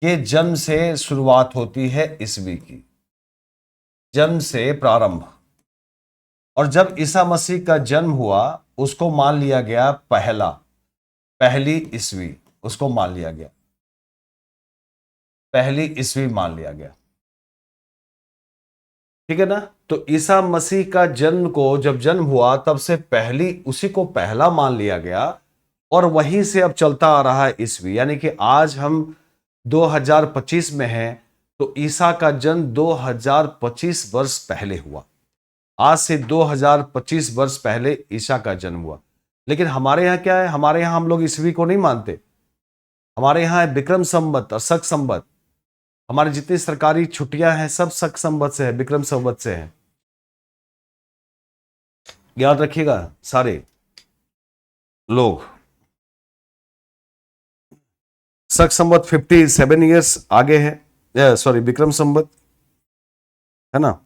के जन्म से शुरुआत होती है ईस्वी की, जन्म से प्रारंभ। और जब ईसा मसीह का जन्म हुआ उसको मान लिया गया पहली ईस्वी, उसको मान लिया गया, पहली ईस्वी मान लिया गया। ठीक है ना? तो ईसा मसीह का जन्म को जब जन्म हुआ तब से पहली, उसी को पहला मान लिया गया, और वहीं से अब चलता आ रहा है ईस्वी। यानी कि आज हम 2025 में हैं, तो ईसा का जन्म 2025 वर्ष पहले हुआ। आज से 2025 वर्ष पहले ईसा का जन्म हुआ। लेकिन हमारे यहाँ क्या है, हमारे यहाँ हम लोग ईस्वी को नहीं मानते। हमारे यहाँ है विक्रम संवत और शक संवत। हमारी जितनी सरकारी छुट्टियां हैं सब शक संवत से है, विक्रम संवत से है। याद रखिएगा सारे लोग। शक संवत 57 ईयर्स आगे है, सॉरी विक्रम संवत, है ना?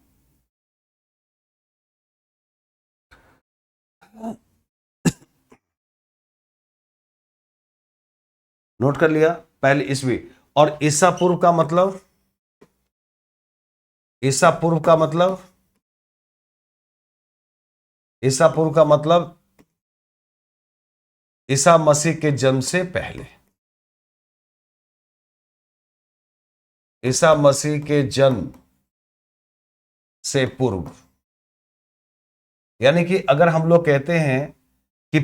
नोट कर लिया? पहले ईस्वी। और ईसा पूर्व का मतलब, ईसा पूर्व का मतलब, ईसा पूर्व का मतलब ईसा मसीह के जन्म से पहले, ईसा मसीह के जन्म से पूर्व। यानी कि अगर हम लोग कहते हैं कि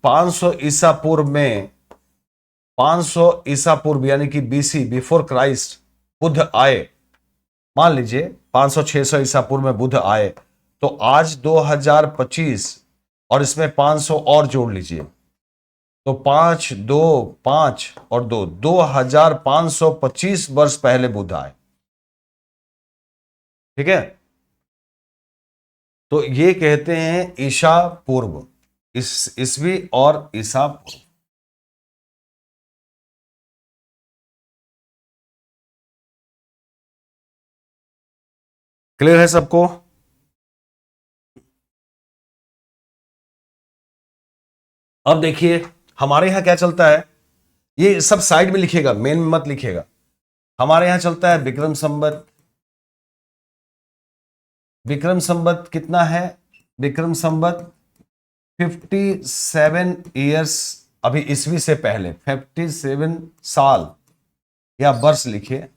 500 ईसा पूर्व में, 500 ईसा पूर्व यानी कि बीसी, बिफोर क्राइस्ट, बुद्ध आए, मान लीजिए 500-600 ईसा पूर्व में बुद्ध आए, तो आज 2025 और इसमें 500 और जोड़ लीजिए, तो 5, 2, 5 और 2, 2525 वर्ष पहले बुद्ध आए। ठीक है? तो ये कहते हैं ईसा पूर्व, ईस्वी और ईसा पूर्व। क्लियर है सबको? अब देखिए हमारे यहां क्या चलता है, ये सब साइड में लिखिएगा, मेन में मत लिखिएगा। हमारे यहां चलता है विक्रम संवत। विक्रम संवत कितना है? विक्रम संवत 57 ईयर्स अभी ईस्वी से पहले 57 साल या वर्ष लिखिए,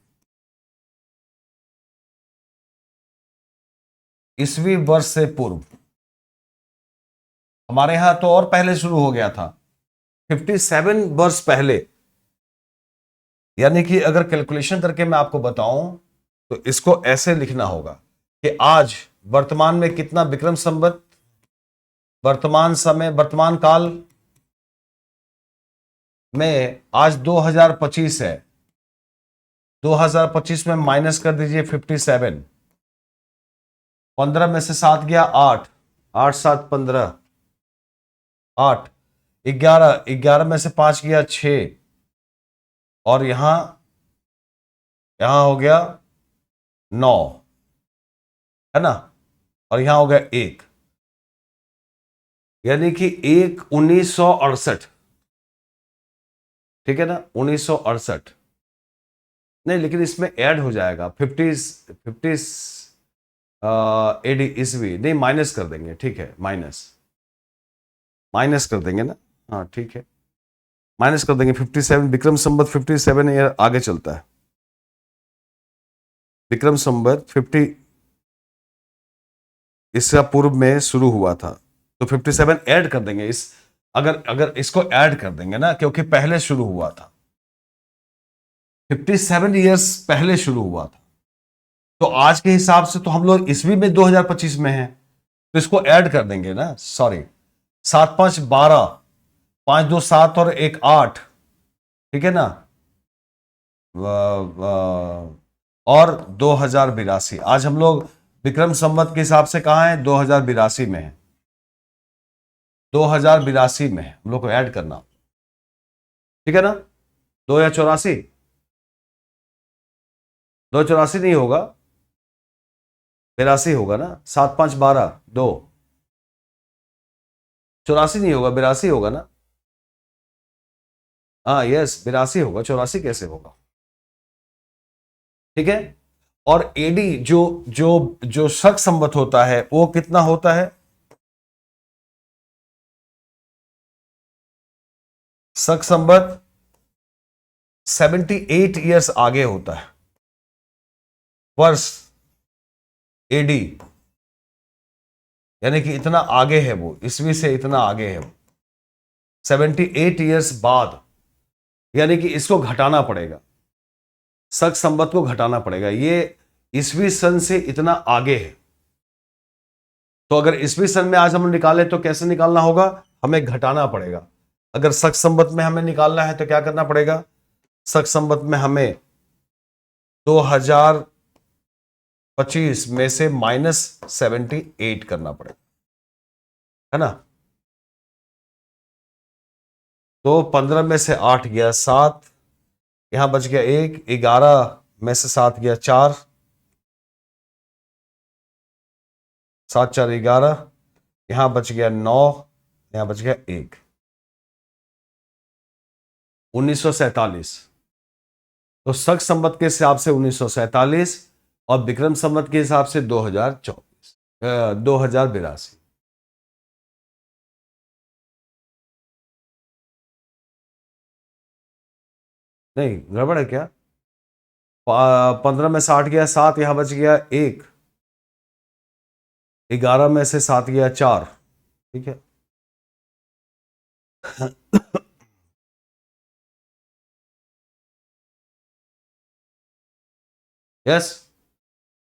ईस्वी वर्ष से पूर्व। हमारे यहां तो और पहले शुरू हो गया था, 57 वर्ष पहले। यानी कि अगर कैलकुलेशन करके मैं आपको बताऊं तो इसको ऐसे लिखना होगा कि आज वर्तमान में कितना विक्रम संवत, वर्तमान समय, वर्तमान काल में आज 2025 है। 2025 में माइनस कर दीजिए 57, 15 में से 7 गया 8, 8 7 15, 8, 11, 11 में से 5 गया 6, और यहां यहां हो गया 9, है ना, और यहां हो गया 1, यानी कि 1968। ठीक है ना, 1968। नहीं, लेकिन इसमें ऐड हो जाएगा 50 एडी ईस्वी, नहीं माइनस कर देंगे, ठीक है, माइनस माइनस कर देंगे ना, हाँ ठीक है, माइनस कर देंगे 57। विक्रम संवत 57 ईयर आगे चलता है, विक्रम संवत 50 इसका पूर्व में शुरू हुआ था, तो 57 ऐड कर देंगे इस, अगर अगर इसको ऐड कर देंगे ना, क्योंकि पहले शुरू हुआ था, 57 ईयर्स पहले शुरू हुआ था, तो आज के हिसाब से तो हम लोग ईस्वी में 2025 में हैं, तो इसको ऐड कर देंगे ना, सॉरी, 7 5 12, 5 2 7 और 1 8, ठीक है ना, और 2082। आज हम लोग विक्रम संवत के हिसाब से कहां हैं, 2082 में है, 2082 में है, हम लोग को ऐड करना, ठीक है ना। 2084, 2084 नहीं होगा, 82 होगा ना, 7 5 12 2, 84 नहीं होगा, 82 होगा ना, हाँ यस 82 होगा, 84 कैसे होगा, ठीक है। और एडी जो जो जो शक संवत होता है वो कितना होता है, शक संवत 78 ईयर्स आगे होता है, वर्ष एडी, यानी कि इतना आगे है वो, ईस्वी से इतना आगे है वो, 78 ईयर्स बाद, यानी कि इसको घटाना पड़ेगा, शक संवत को घटाना पड़ेगा, ये ईस्वी सन से इतना आगे है। तो अगर ईस्वी सन में आज हम निकाले तो कैसे निकालना होगा, हमें घटाना पड़ेगा। अगर शक संवत में हमें निकालना है तो क्या करना पड़ेगा, शक संवत में हमें 2025 में से -78 करना पड़ेगा, है ना। तो 15 में से 8 गया 7, यहां बच गया 1, 11 में से 7 गया 4, 7 4 11, यहां बच गया 9, यहां बच गया 1, 1947। तो शक संवत के हिसाब से 1947 और विक्रम संवत के हिसाब से 2024, 2082। नहीं गड़बड़ है क्या, 15 में 60 गया 7, यहां बच गया 1, 11 में से 7 गया 4, ठीक है। यस,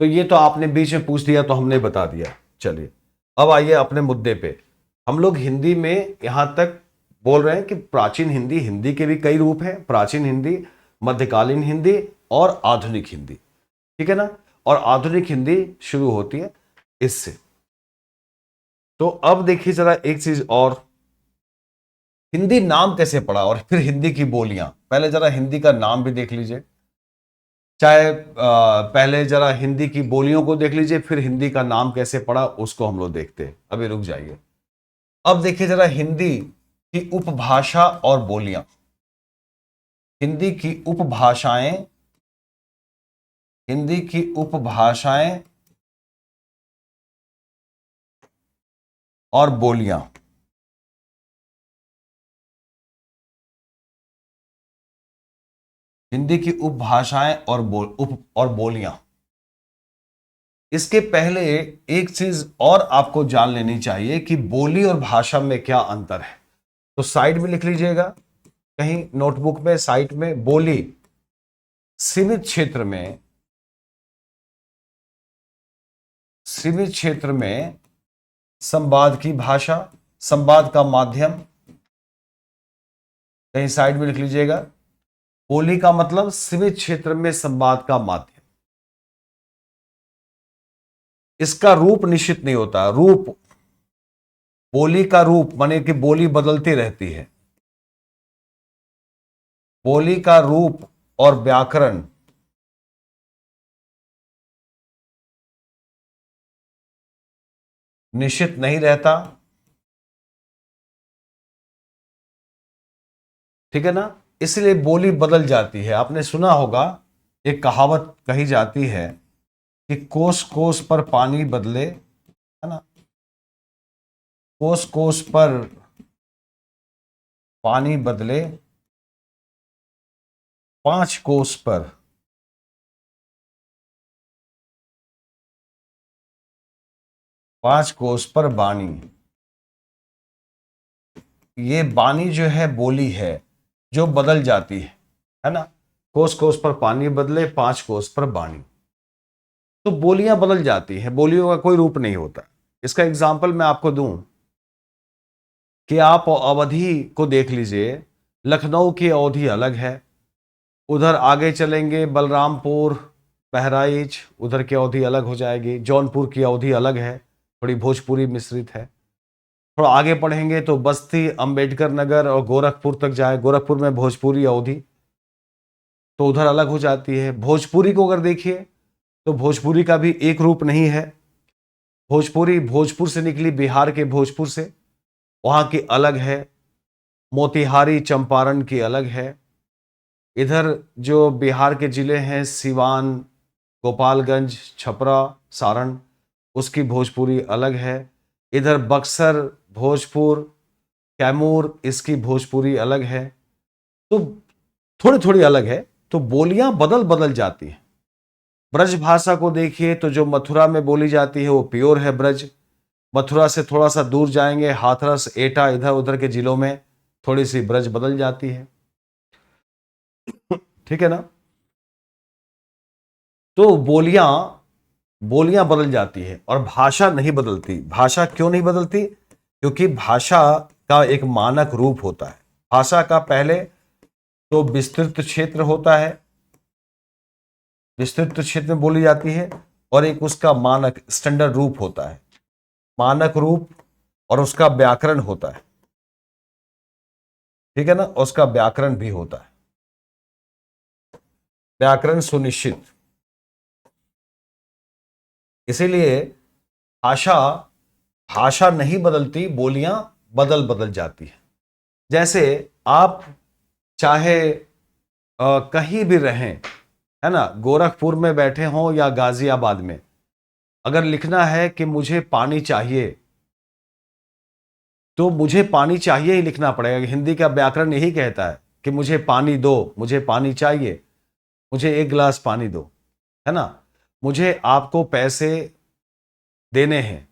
तो ये तो आपने बीच में पूछ दिया तो हमने बता दिया। चलिए अब आइए अपने मुद्दे पे। हम लोग हिंदी में यहां तक बोल रहे हैं कि प्राचीन हिंदी, हिंदी के भी कई रूप हैं, प्राचीन हिंदी, मध्यकालीन हिंदी और आधुनिक हिंदी, ठीक है ना। और आधुनिक हिंदी शुरू होती है इससे। तो अब देखिए जरा एक चीज और, हिंदी नाम कैसे पड़ा और फिर हिंदी की बोलियां, पहले जरा हिंदी का नाम भी देख लीजिए, चाहे पहले जरा हिंदी की बोलियों को देख लीजिए, फिर हिंदी का नाम कैसे पड़ा उसको हम लोग देखते हैं। अभी रुक जाइए। अब देखिए जरा हिंदी की उपभाषा और बोलियां, हिंदी की उपभाषाएं, हिंदी की उपभाषाएं और बोलियां। हिंदी की उपभाषाएं और बोलियां। इसके पहले एक चीज और आपको जान लेनी चाहिए कि बोली और भाषा में क्या अंतर है। तो साइड में लिख लीजिएगा कहीं नोटबुक में, साइड में, बोली सीमित क्षेत्र में संवाद की भाषा, संवाद का माध्यम, कहीं साइड में लिख लीजिएगा। बोली का मतलब सीमित क्षेत्र में संवाद का माध्यम। इसका रूप निश्चित नहीं होता। रूप, बोली का रूप माने कि बोली बदलती रहती है। बोली का रूप और व्याकरण निश्चित नहीं रहता, ठीक है ना। इसलिए बोली बदल जाती है। आपने सुना होगा, एक कहावत कही जाती है कि कोस कोस पर पानी बदले, है ना, कोस कोस पर पानी बदले, 5 कोस पर, पांच कोस पर बाणी। ये बाणी जो है बोली है जो बदल जाती है ना। कोस कोस पर पानी बदले, 5 कोस पर बाणी। तो बोलियां बदल जाती हैं, बोलियों का कोई रूप नहीं होता। इसका एग्जाम्पल मैं आपको दूं कि आप अवधि को देख लीजिए। लखनऊ की अवधि अलग है, उधर आगे चलेंगे बलरामपुर, बहराइच, उधर की अवधि अलग हो जाएगी। जौनपुर की अवधि अलग है, थोड़ी भोजपुरी मिश्रित है। थोड़ा आगे पढ़ेंगे तो बस्ती, अंबेडकर नगर और गोरखपुर तक जाए, गोरखपुर में भोजपुरी अवधि तो उधर अलग हो जाती है। भोजपुरी को अगर देखिए तो भोजपुरी का भी एक रूप नहीं है। भोजपुरी भोजपुर से निकली, बिहार के भोजपुर से, वहां की अलग है। मोतिहारी चंपारण की अलग है। इधर जो बिहार के जिले हैं, सिवान, गोपालगंज, छपरा, सारण, उसकी भोजपुरी अलग है। इधर बक्सर, भोजपुर, कैमूर, इसकी भोजपुरी अलग है। तो थोड़ी थोड़ी अलग है। तो बोलियां बदल बदल जाती हैं। ब्रज भाषा को देखिए तो जो मथुरा में बोली जाती है वो प्योर है ब्रज। मथुरा से थोड़ा सा दूर जाएंगे, हाथरस, एटा, इधर उधर के जिलों में थोड़ी सी ब्रज बदल जाती है, ठीक है ना। तो बोलियां बोलियां बदल जाती है और भाषा नहीं बदलती। भाषा क्यों नहीं बदलती? क्योंकि भाषा का एक मानक रूप होता है। भाषा का पहले तो विस्तृत क्षेत्र होता है, विस्तृत क्षेत्र में बोली जाती है, और एक उसका मानक स्टैंडर्ड रूप होता है, मानक रूप, और उसका व्याकरण होता है, ठीक है ना। उसका व्याकरण भी होता है, व्याकरण सुनिश्चित। इसीलिए भाषा भाषा नहीं बदलती, बोलियां बदल बदल जाती है। जैसे आप चाहे कहीं भी रहें, है ना, गोरखपुर में बैठे हों या गाजियाबाद में, अगर लिखना है कि मुझे पानी चाहिए तो मुझे पानी चाहिए ही लिखना पड़ेगा। हिंदी का व्याकरण यही कहता है कि मुझे पानी दो, मुझे पानी चाहिए, मुझे एक गिलास पानी दो, है ना, मुझे आपको पैसे देने हैं।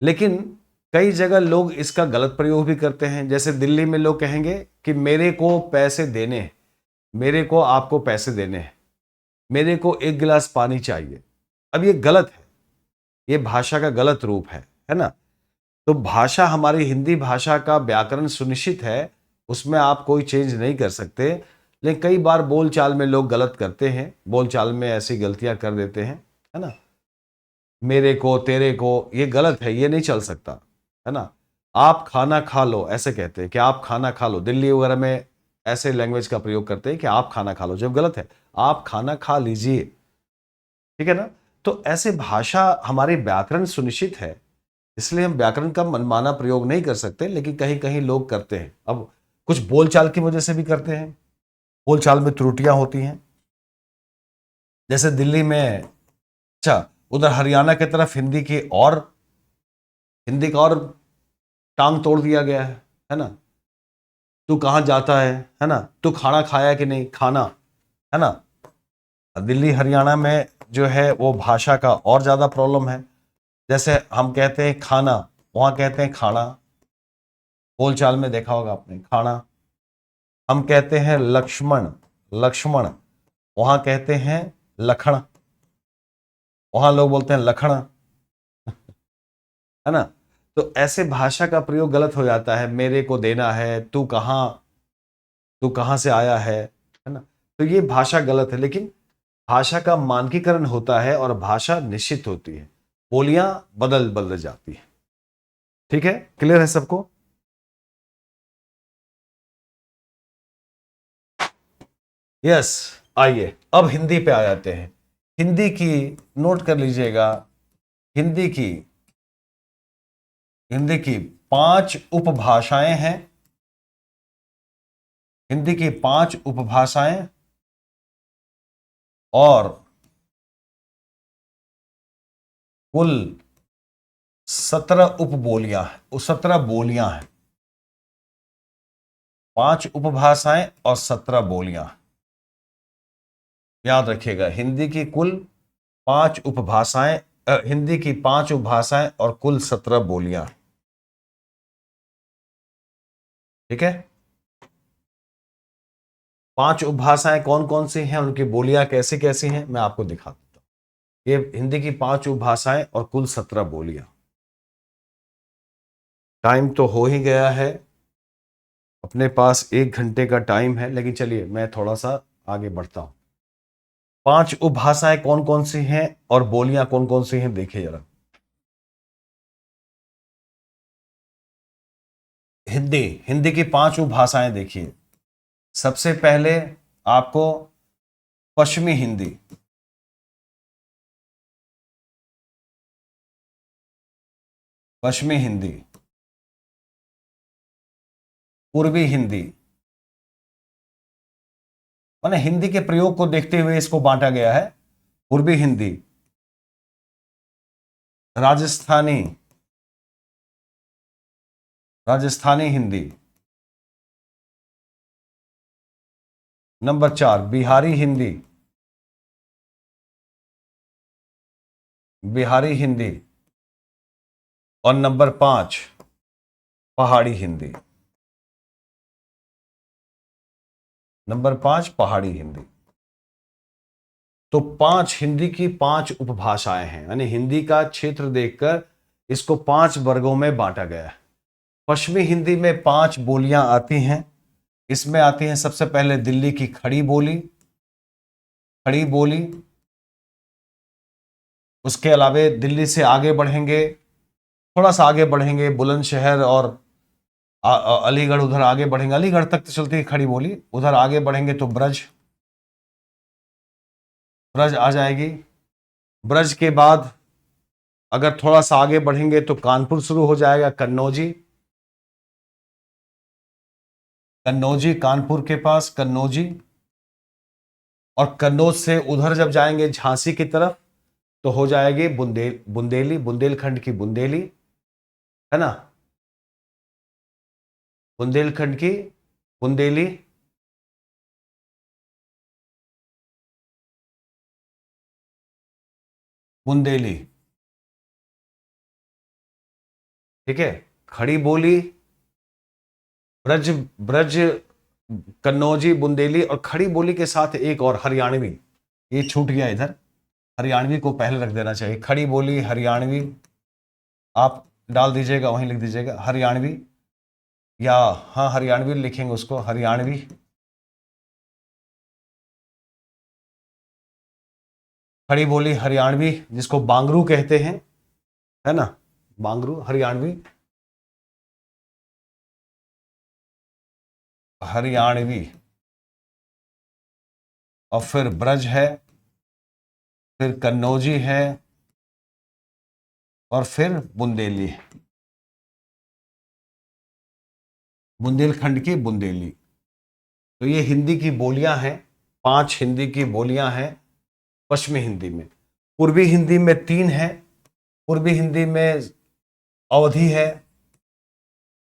लेकिन कई जगह लोग इसका गलत प्रयोग भी करते हैं। जैसे दिल्ली में लोग कहेंगे कि मेरे को पैसे देने हैं, मेरे को आपको पैसे देने हैं, मेरे को एक गिलास पानी चाहिए। अब ये गलत है, ये भाषा का गलत रूप है ना। तो भाषा, हमारी हिंदी भाषा का व्याकरण सुनिश्चित है, उसमें आप कोई चेंज नहीं कर सकते। लेकिन कई बार बोलचाल में लोग गलत करते हैं, बोलचाल में ऐसी गलतियां कर देते हैं, है ना। मेरे को, तेरे को, ये गलत है, ये नहीं चल सकता, है ना। आप खाना खा लो, ऐसे कहते हैं कि आप खाना खा लो। दिल्ली वगैरह में ऐसे लैंग्वेज का प्रयोग करते हैं कि आप खाना खा लो, जब गलत है, आप खाना खा लीजिए, ठीक है ना। तो ऐसे भाषा हमारी व्याकरण सुनिश्चित है, इसलिए हम व्याकरण का मनमाना प्रयोग नहीं कर सकते। लेकिन कहीं कहीं लोग करते हैं, अब कुछ बोलचाल की वजह से भी करते हैं, बोलचाल में त्रुटियां होती हैं। जैसे दिल्ली में, अच्छा, उधर हरियाणा की तरफ हिंदी का और टांग तोड़ दिया गया है ना। तू कहाँ जाता है ना, तू खाना खाया कि नहीं, खाना, है ना। दिल्ली हरियाणा में जो है वो भाषा का और ज्यादा प्रॉब्लम है। जैसे हम कहते हैं खाना, वहां कहते हैं खाना, बोलचाल में देखा होगा आपने खाना। हम कहते हैं लक्ष्मण, लक्ष्मण, वहां कहते हैं लखन, वहां लोग बोलते हैं लखन, है ना। तो ऐसे भाषा का प्रयोग गलत हो जाता है। मेरे को देना है, तू कहां से आया है ना। तो ये भाषा गलत है, लेकिन भाषा का मानकीकरण होता है और भाषा निश्चित होती है, बोलियां बदल बदल जाती है। ठीक है, क्लियर है सबको। यस, आइए अब हिंदी पे आ जाते हैं। हिंदी की, नोट कर लीजिएगा, हिंदी की हिंदी की 5 उपभाषाएं हैं। हिंदी की 5 उपभाषाएं और कुल 17 उपबोलियां हैं, 17 बोलियां हैं। 5 उपभाषाएं और 17 बोलियां। याद रखिएगा, हिंदी की कुल 5 उपभाषाएं, हिंदी की 5 उपभाषाएं और कुल 17 बोलियां। ठीक है। 5 उपभाषाएं कौन कौन सी हैं, उनकी बोलियां कैसी कैसी हैं, मैं आपको दिखा देता हूं। ये हिंदी की 5 उपभाषाएं और कुल 17 बोलियां। टाइम तो हो ही गया है, अपने पास 1 घंटे का टाइम है, लेकिन चलिए मैं थोड़ा सा आगे बढ़ता हूं। 5 उपभाषाएं कौन कौन सी हैं और बोलियां कौन कौन सी हैं, देखिए जरा। हिंदी हिंदी की 5 उपभाषाएं देखिए। सबसे पहले आपको पश्चिमी हिंदी, पश्चिमी हिंदी, पूर्वी हिंदी, माने हिंदी के प्रयोग को देखते हुए इसको बांटा गया है। पूर्वी हिंदी, राजस्थानी, राजस्थानी हिंदी। नंबर 4 बिहारी हिंदी, बिहारी हिंदी। और नंबर 5 पहाड़ी हिंदी, नंबर 5 पहाड़ी हिंदी। तो 5 हिंदी की 5 उपभाषाएं हैं, यानी हिंदी का क्षेत्र देखकर इसको 5 वर्गों में बांटा गया है। पश्चिमी हिंदी में 5 बोलियां आती हैं। इसमें आती हैं सबसे पहले दिल्ली की खड़ी बोली, खड़ी बोली। उसके अलावे दिल्ली से आगे बढ़ेंगे, थोड़ा सा आगे बढ़ेंगे, बुलंदशहर और अलीगढ़, उधर आगे बढ़ेंगे, अलीगढ़ तक तो चलती है खड़ी बोली, उधर आगे बढ़ेंगे तो ब्रज, ब्रज आ जाएगी। ब्रज के बाद अगर थोड़ा सा आगे बढ़ेंगे तो कानपुर शुरू हो जाएगा, कन्नौजी, कन्नौजी, कानपुर के पास कन्नौजी। और कन्नौज से उधर जब जाएंगे झांसी की तरफ तो हो जाएगी बुंदेली, बुंदेलखंड की बुंदेली, है ना, बुंदेलखंड की बुंदेली। बुंदेली, ठीक है। खड़ी बोली, ब्रज, ब्रज, कन्नौजी, बुंदेली और खड़ी बोली के साथ एक और हरियाणवी, ये छूट गया इधर, हरियाणवी को पहले रख देना चाहिए। खड़ी बोली, हरियाणवी, आप डाल दीजिएगा, वहीं लिख दीजिएगा हरियाणवी, या हाँ हरियाणवी लिखेंगे उसको, हरियाणवी। खड़ी बोली हरियाणवी, जिसको बांगरू कहते हैं, है ना, बांगरू हरियाणवी, हरियाणवी। और फिर ब्रज है, फिर कन्नौजी है और फिर बुंदेली है, बुंदेलखंड की बुंदेली। तो ये हिंदी की बोलियां हैं, 5 हिंदी की बोलियां हैं पश्चिमी हिंदी में। पूर्वी हिंदी में 3 है। पूर्वी हिंदी में अवधी है,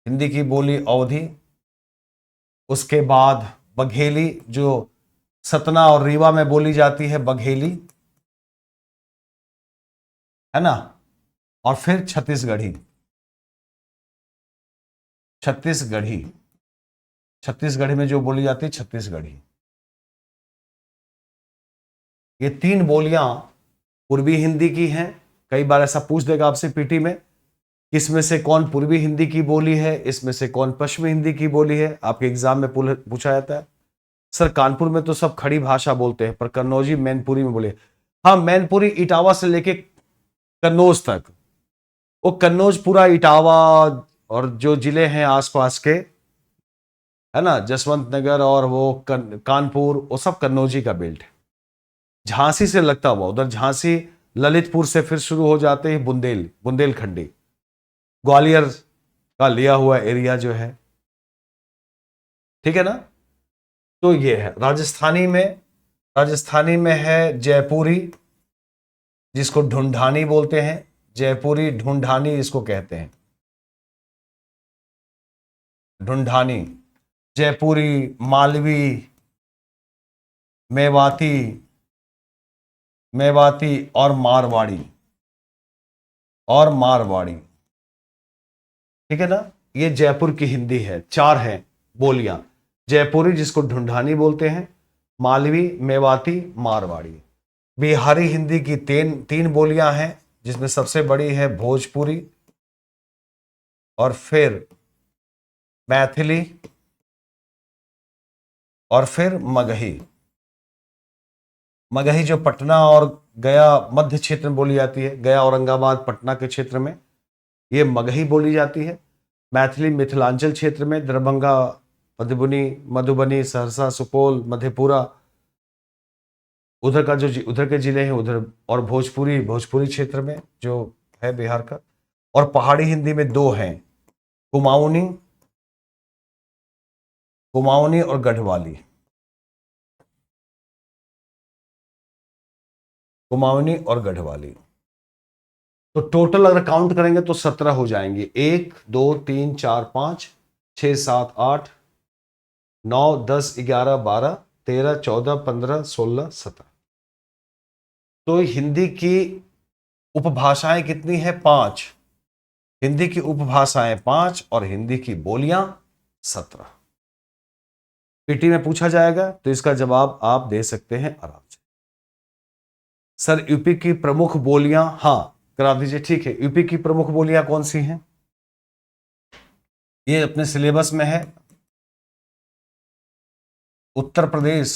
हिंदी की बोली अवधी। उसके बाद बघेली, जो सतना और रीवा में बोली जाती है बघेली, है ना। और फिर छत्तीसगढ़ी, छत्तीसगढ़ी, छत्तीसगढ़ी में जो बोली जाती है छत्तीसगढ़ी। ये तीन बोलियां पूर्वी हिंदी की हैं। कई बार ऐसा पूछ देगा आपसे पीटी में, किसमें से कौन पूर्वी हिंदी की बोली है, इसमें से कौन पश्चिमी हिंदी की बोली है, आपके एग्जाम में पूछा जाता है। सर कानपुर में तो सब खड़ी भाषा बोलते हैं, पर कन्नौजी मैनपुरी में बोले। हाँ, मैनपुरी इटावा से लेके कन्नौज तक, वो कन्नौज पूरा इटावा और जो जिले हैं आसपास के, है ना, जसवंत नगर और वो कानपुर, वो सब कन्नौजी का बेल्ट है। झांसी से लगता हुआ उधर झांसी, ललितपुर से फिर शुरू हो जाते हैं बुंदेलखंडी, ग्वालियर का लिया हुआ एरिया जो है, ठीक है ना। तो ये है राजस्थानी में है जयपुरी, जिसको ढूंढानी बोलते हैं, जयपुरी ढूंढानी इसको कहते हैं, ढूंढानी। जयपुरी, मालवी, मेवाती, मेवाती और मारवाड़ी, और मारवाड़ी, ठीक है ना। ये जयपुर की हिंदी है, चार हैं बोलियां। जयपुरी जिसको ढूंढानी बोलते हैं, मालवी, मेवाती, मारवाड़ी। बिहारी हिंदी की तीन बोलियां हैं, जिसमें सबसे बड़ी है भोजपुरी, और फिर मैथिली, और फिर मगही। मगही जो पटना और गया मध्य क्षेत्र में बोली जाती है, गया औरंगाबाद पटना के क्षेत्र में ये मगही बोली जाती है। मैथिली मिथिलांचल क्षेत्र में दरभंगा, मधुबनी, सहरसा, सुपौल, मधेपुरा, उधर का जो उधर के जिले हैं उधर, और भोजपुरी क्षेत्र में जो है बिहार का। और पहाड़ी हिंदी में दो हैं, कुमाऊनी, और गढ़वाली, कुमाऊनी और गढ़वाली। तो टोटल अगर काउंट करेंगे तो 17 हो जाएंगे। 1 2 3 4 5 6 7 8 9 10 11 12 13 14 15 16 17। तो हिंदी की उपभाषाएं कितनी है? 5। हिंदी की उपभाषाएं 5 और हिंदी की बोलियां 17। पीटी में पूछा जाएगा तो इसका जवाब आप दे सकते हैं आराम से। सर यूपी की प्रमुख बोलियां, हाँ करा दीजिए, ठीक है। यूपी की प्रमुख बोलियां कौन सी हैं? ये अपने सिलेबस में है। उत्तर प्रदेश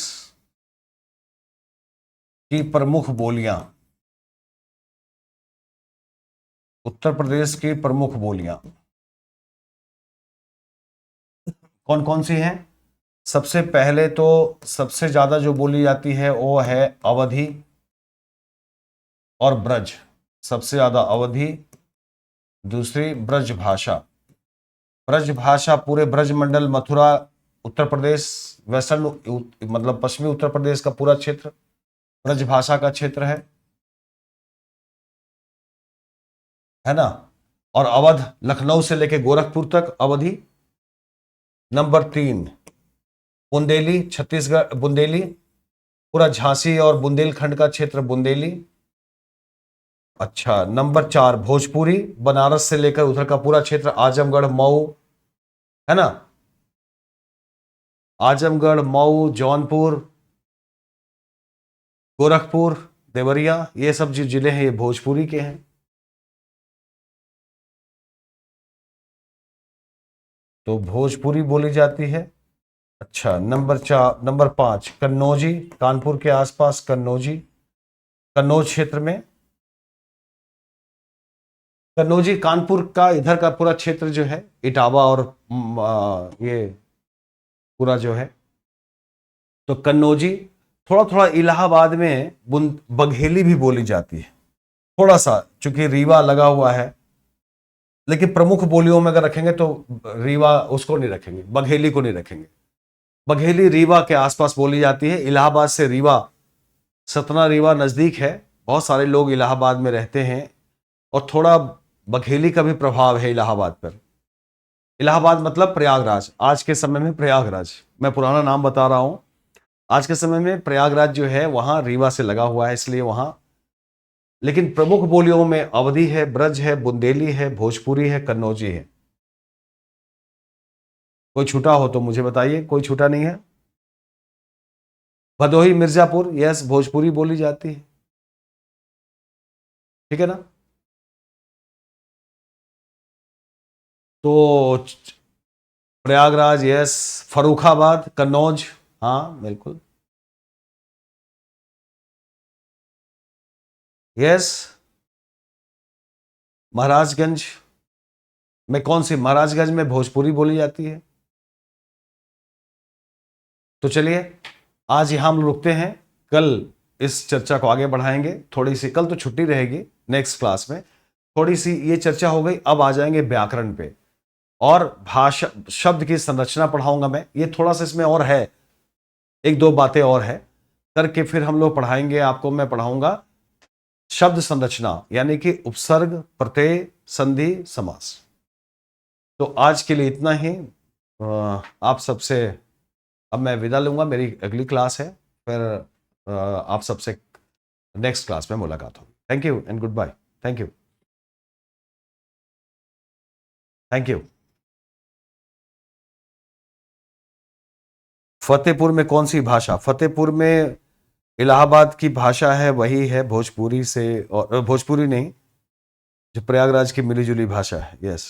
की प्रमुख बोलियां, उत्तर प्रदेश की प्रमुख बोलियां कौन कौन सी हैं? सबसे पहले तो सबसे ज्यादा जो बोली जाती है वो है अवधी और ब्रज। सबसे ज्यादा अवधी, दूसरी ब्रज भाषा। ब्रज भाषा पूरे ब्रज मंडल, मथुरा, उत्तर प्रदेश, वेस्टर्न मतलब पश्चिमी उत्तर प्रदेश का पूरा क्षेत्र ब्रज भाषा का क्षेत्र है ना। और अवध लखनऊ से लेकर गोरखपुर तक अवधि। नंबर 3 बुंदेली, छत्तीसगढ़ बुंदेली, पूरा झांसी और बुंदेलखंड का क्षेत्र बुंदेली। अच्छा, नंबर 4 भोजपुरी, बनारस से लेकर उधर का पूरा क्षेत्र, आजमगढ़, मऊ, है ना, आजमगढ़, मऊ, जौनपुर, गोरखपुर, देवरिया, ये सब जो जिले हैं ये भोजपुरी के हैं। तो भोजपुरी बोली जाती है। अच्छा, नंबर 5 कन्नौजी, कानपुर के आसपास कन्नौजी, कन्नौज क्षेत्र में। कन्नौजी कानपुर का इधर का पूरा क्षेत्र जो है, इटावा और ये पूरा जो है, तो कन्नौजी। थोड़ा थोड़ा इलाहाबाद में बघेली भी बोली जाती है, थोड़ा सा, चूंकि रीवा लगा हुआ है। लेकिन प्रमुख बोलियों में अगर रखेंगे तो रीवा उसको नहीं रखेंगे, बघेली को नहीं रखेंगे। बघेली रीवा के आसपास बोली जाती है। इलाहाबाद से रीवा, सतना रीवा नजदीक है, बहुत सारे लोग इलाहाबाद में रहते हैं, और थोड़ा बघेली का भी प्रभाव है इलाहाबाद पर। इलाहाबाद मतलब प्रयागराज, आज के समय में प्रयागराज, मैं पुराना नाम बता रहा हूं। आज के समय में प्रयागराज जो है वहां रीवा से लगा हुआ है, इसलिए वहां, लेकिन प्रमुख बोलियों में अवधी है, ब्रज है, बुंदेली है, भोजपुरी है, कन्नौजी है। कोई छूटा हो तो मुझे बताइए, कोई छूटा नहीं है? भदोही, मिर्जापुर, यस, भोजपुरी बोली जाती है, ठीक है ना। तो प्रयागराज यस, फरुखाबाद, कन्नौज, हाँ बिल्कुल, यस। महाराजगंज में कौन सी? महाराजगंज में भोजपुरी बोली जाती है। तो चलिए आज यहाँ हम रुकते हैं, कल इस चर्चा को आगे बढ़ाएंगे। थोड़ी सी कल तो छुट्टी रहेगी, नेक्स्ट क्लास में थोड़ी सी ये चर्चा हो गई। अब आ जाएंगे व्याकरण पे, और भाषा शब्द की संरचना पढ़ाऊंगा मैं। ये थोड़ा सा इसमें और है, एक दो बातें और है करके फिर हम लोग पढ़ाएंगे। आपको मैं पढ़ाऊंगा शब्द संरचना, यानी कि उपसर्ग, प्रत्यय, संधि, समास। तो आज के लिए इतना ही। आप सबसे अब मैं विदा लूंगा, मेरी अगली क्लास है, फिर आप सबसे नेक्स्ट क्लास में मुलाकात होगी। Thank you and good bye. Thank you, thank you. Fatehpur में कौन सी भाषा? फतेहपुर में इलाहाबाद की भाषा है, वही है भोजपुरी से, और भोजपुरी नहीं, जो प्रयागराज की मिली जुली भाषा है, यस।